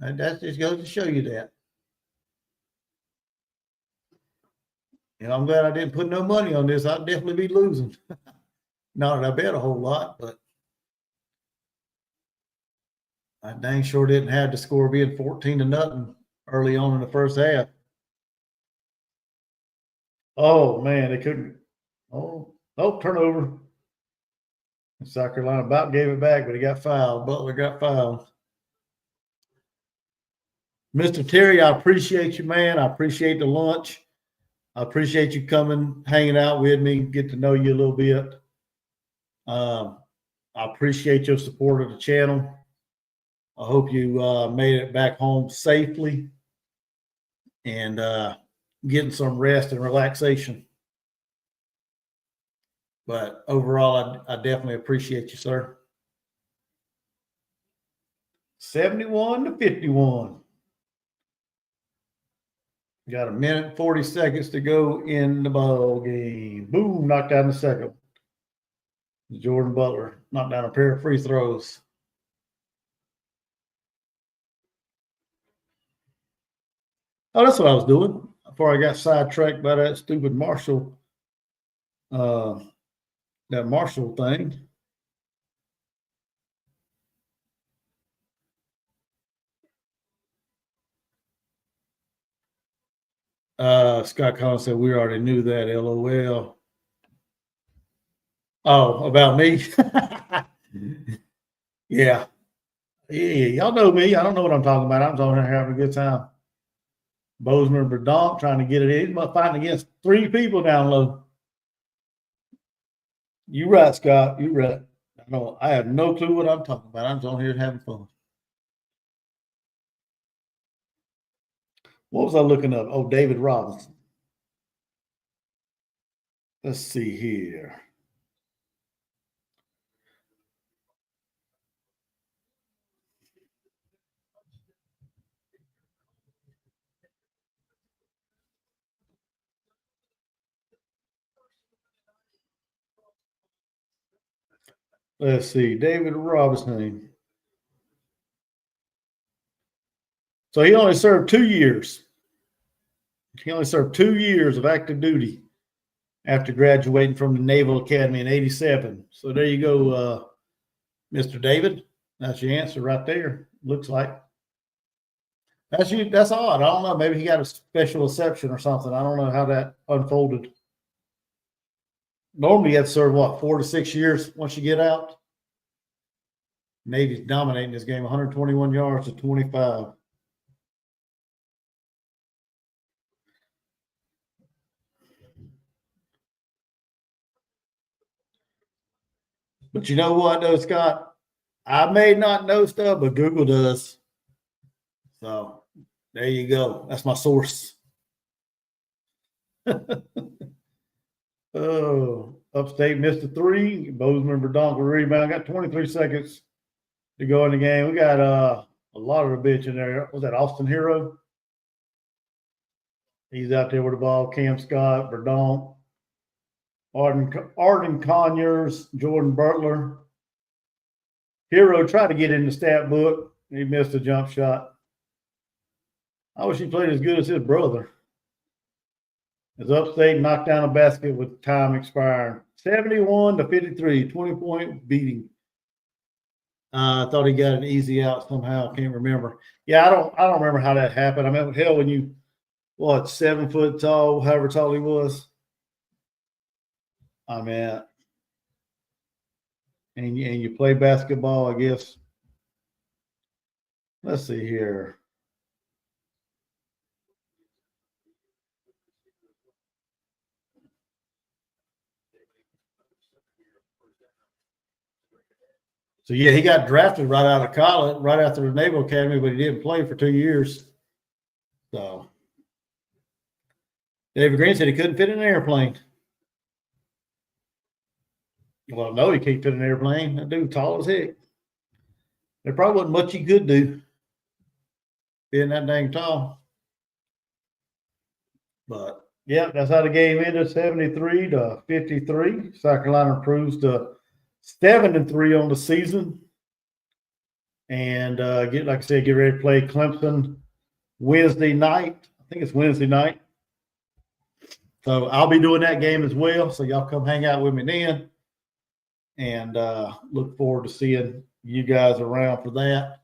And that just goes to show you that. I'm glad I didn't put no money on this. I'd definitely be losing. Not that I bet a whole lot, but I dang sure didn't have the score being 14-0 early on in the first half. Oh man, they couldn't. Oh, turnover. South Carolina about gave it back, but he got fouled. Butler got fouled. Mr. Terry, I appreciate you, man. I appreciate the lunch. I appreciate you coming, hanging out with me, get to know you a little bit. I appreciate your support of the channel. I hope you made it back home safely and getting some rest and relaxation. But overall, I definitely appreciate you, sir. 71-51. Got a minute and 40 seconds to go in the ball game. Boom, knocked down the second. Jordan Butler knocked down a pair of free throws. Oh, that's what I was doing before I got sidetracked by that stupid Marshall, that Marshall thing. Scott Collins said we already knew that. LOL. Oh, about me? Yeah. Y'all know me. I don't know what I'm talking about. I'm just here having a good time. Bozeman Verdonk trying to get it in. He's fighting against three people down low. You right, Scott. You right. I have no clue what I'm talking about. I'm just on here having fun. What was I looking up? Oh, David Robinson. Let's see here. Let's see, David Robinson. So he only served 2 years. He only served 2 years of active duty after graduating from the Naval Academy in '87. So there you go, Mr. David. That's your answer right there. Looks like. That's odd. I don't know. Maybe he got a special exception or something. I don't know how that unfolded. Normally, you have to serve, what, 4 to 6 years once you get out? Navy's dominating this game, 121 yards to 25. But you know what, though, Scott? I may not know stuff, but Google does. So there you go. That's my source. Oh, Upstate missed a 3. Bozeman Verdonk will rebound. Got 23 seconds to go in the game. We got a lot of the bitch in there. Was that Austin Hero? He's out there with the ball. Cam Scott, Verdonk, Arden Conyers, Jordan Butler. Hero tried to get in the stat book. He missed a jump shot. I wish he played as good as his brother. As Upstate knocked down a basket with time expiring. 71 to 53, 20-point beating. I thought he got an easy out somehow. I can't remember. Yeah, I don't remember how that happened. I mean, hell, when you, 7 foot tall, however tall he was. I mean, and you play basketball, I guess. Let's see here. So, yeah, he got drafted right out of college, right after the Naval Academy, but he didn't play for 2 years. So, David Green said he couldn't fit in an airplane. Well, no, he can't fit in an airplane. That dude's tall as heck. There probably wasn't much he could do being that dang tall. But, yeah, that's how the game ended, 73 to 53. South Carolina improves to 7-3 on the season. And like I said, get ready to play Clemson Wednesday night. I think it's Wednesday night. So I'll be doing that game as well. So y'all come hang out with me then. And look forward to seeing you guys around for that.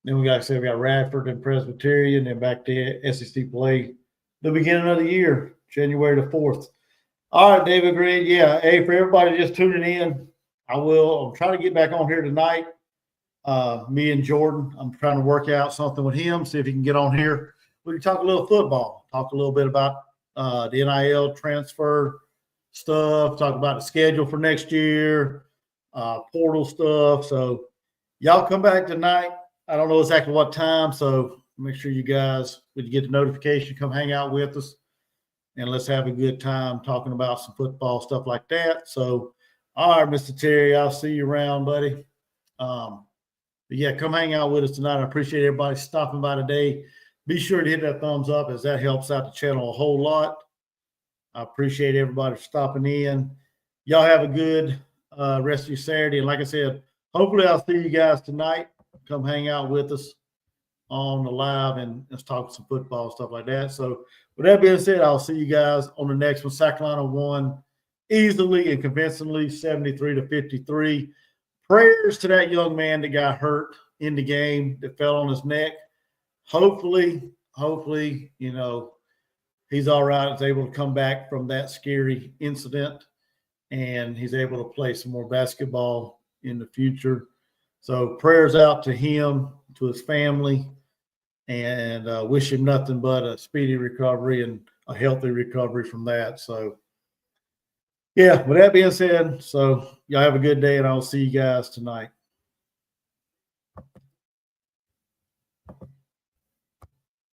Then we got Radford and Presbyterian, and back to SEC play the beginning of the year, January the 4th. All right, David Green. Yeah, hey, for everybody just tuning in, I'm trying to get back on here tonight. Me and Jordan, I'm trying to work out something with him, see if he can get on here. We can talk a little football, talk a little bit about the NIL transfer stuff, talk about the schedule for next year, portal stuff. So y'all come back tonight. I don't know exactly what time, so make sure you guys, when you get the notification, come hang out with us, and let's have a good time talking about some football stuff like that. So, all right, Mr. Terry, I'll see you around, buddy. But yeah, come hang out with us tonight. I appreciate everybody stopping by today. Be sure to hit that thumbs up, as that helps out the channel a whole lot. I appreciate everybody stopping in. Y'all have a good rest of your Saturday. And like I said, hopefully I'll see you guys tonight. Come hang out with us on the live and let's talk some football, stuff like that. So with that being said, I'll see you guys on the next one. South Carolina won easily and convincingly, 73 to 53. Prayers to that young man that got hurt in the game, that fell on his neck. Hopefully, you know, he's all right. He's able to come back from that scary incident, and he's able to play some more basketball in the future. So prayers out to him, to his family, and wish him nothing but a speedy recovery and a healthy recovery from that. So, yeah, with that being said, so y'all have a good day, and I'll see you guys tonight.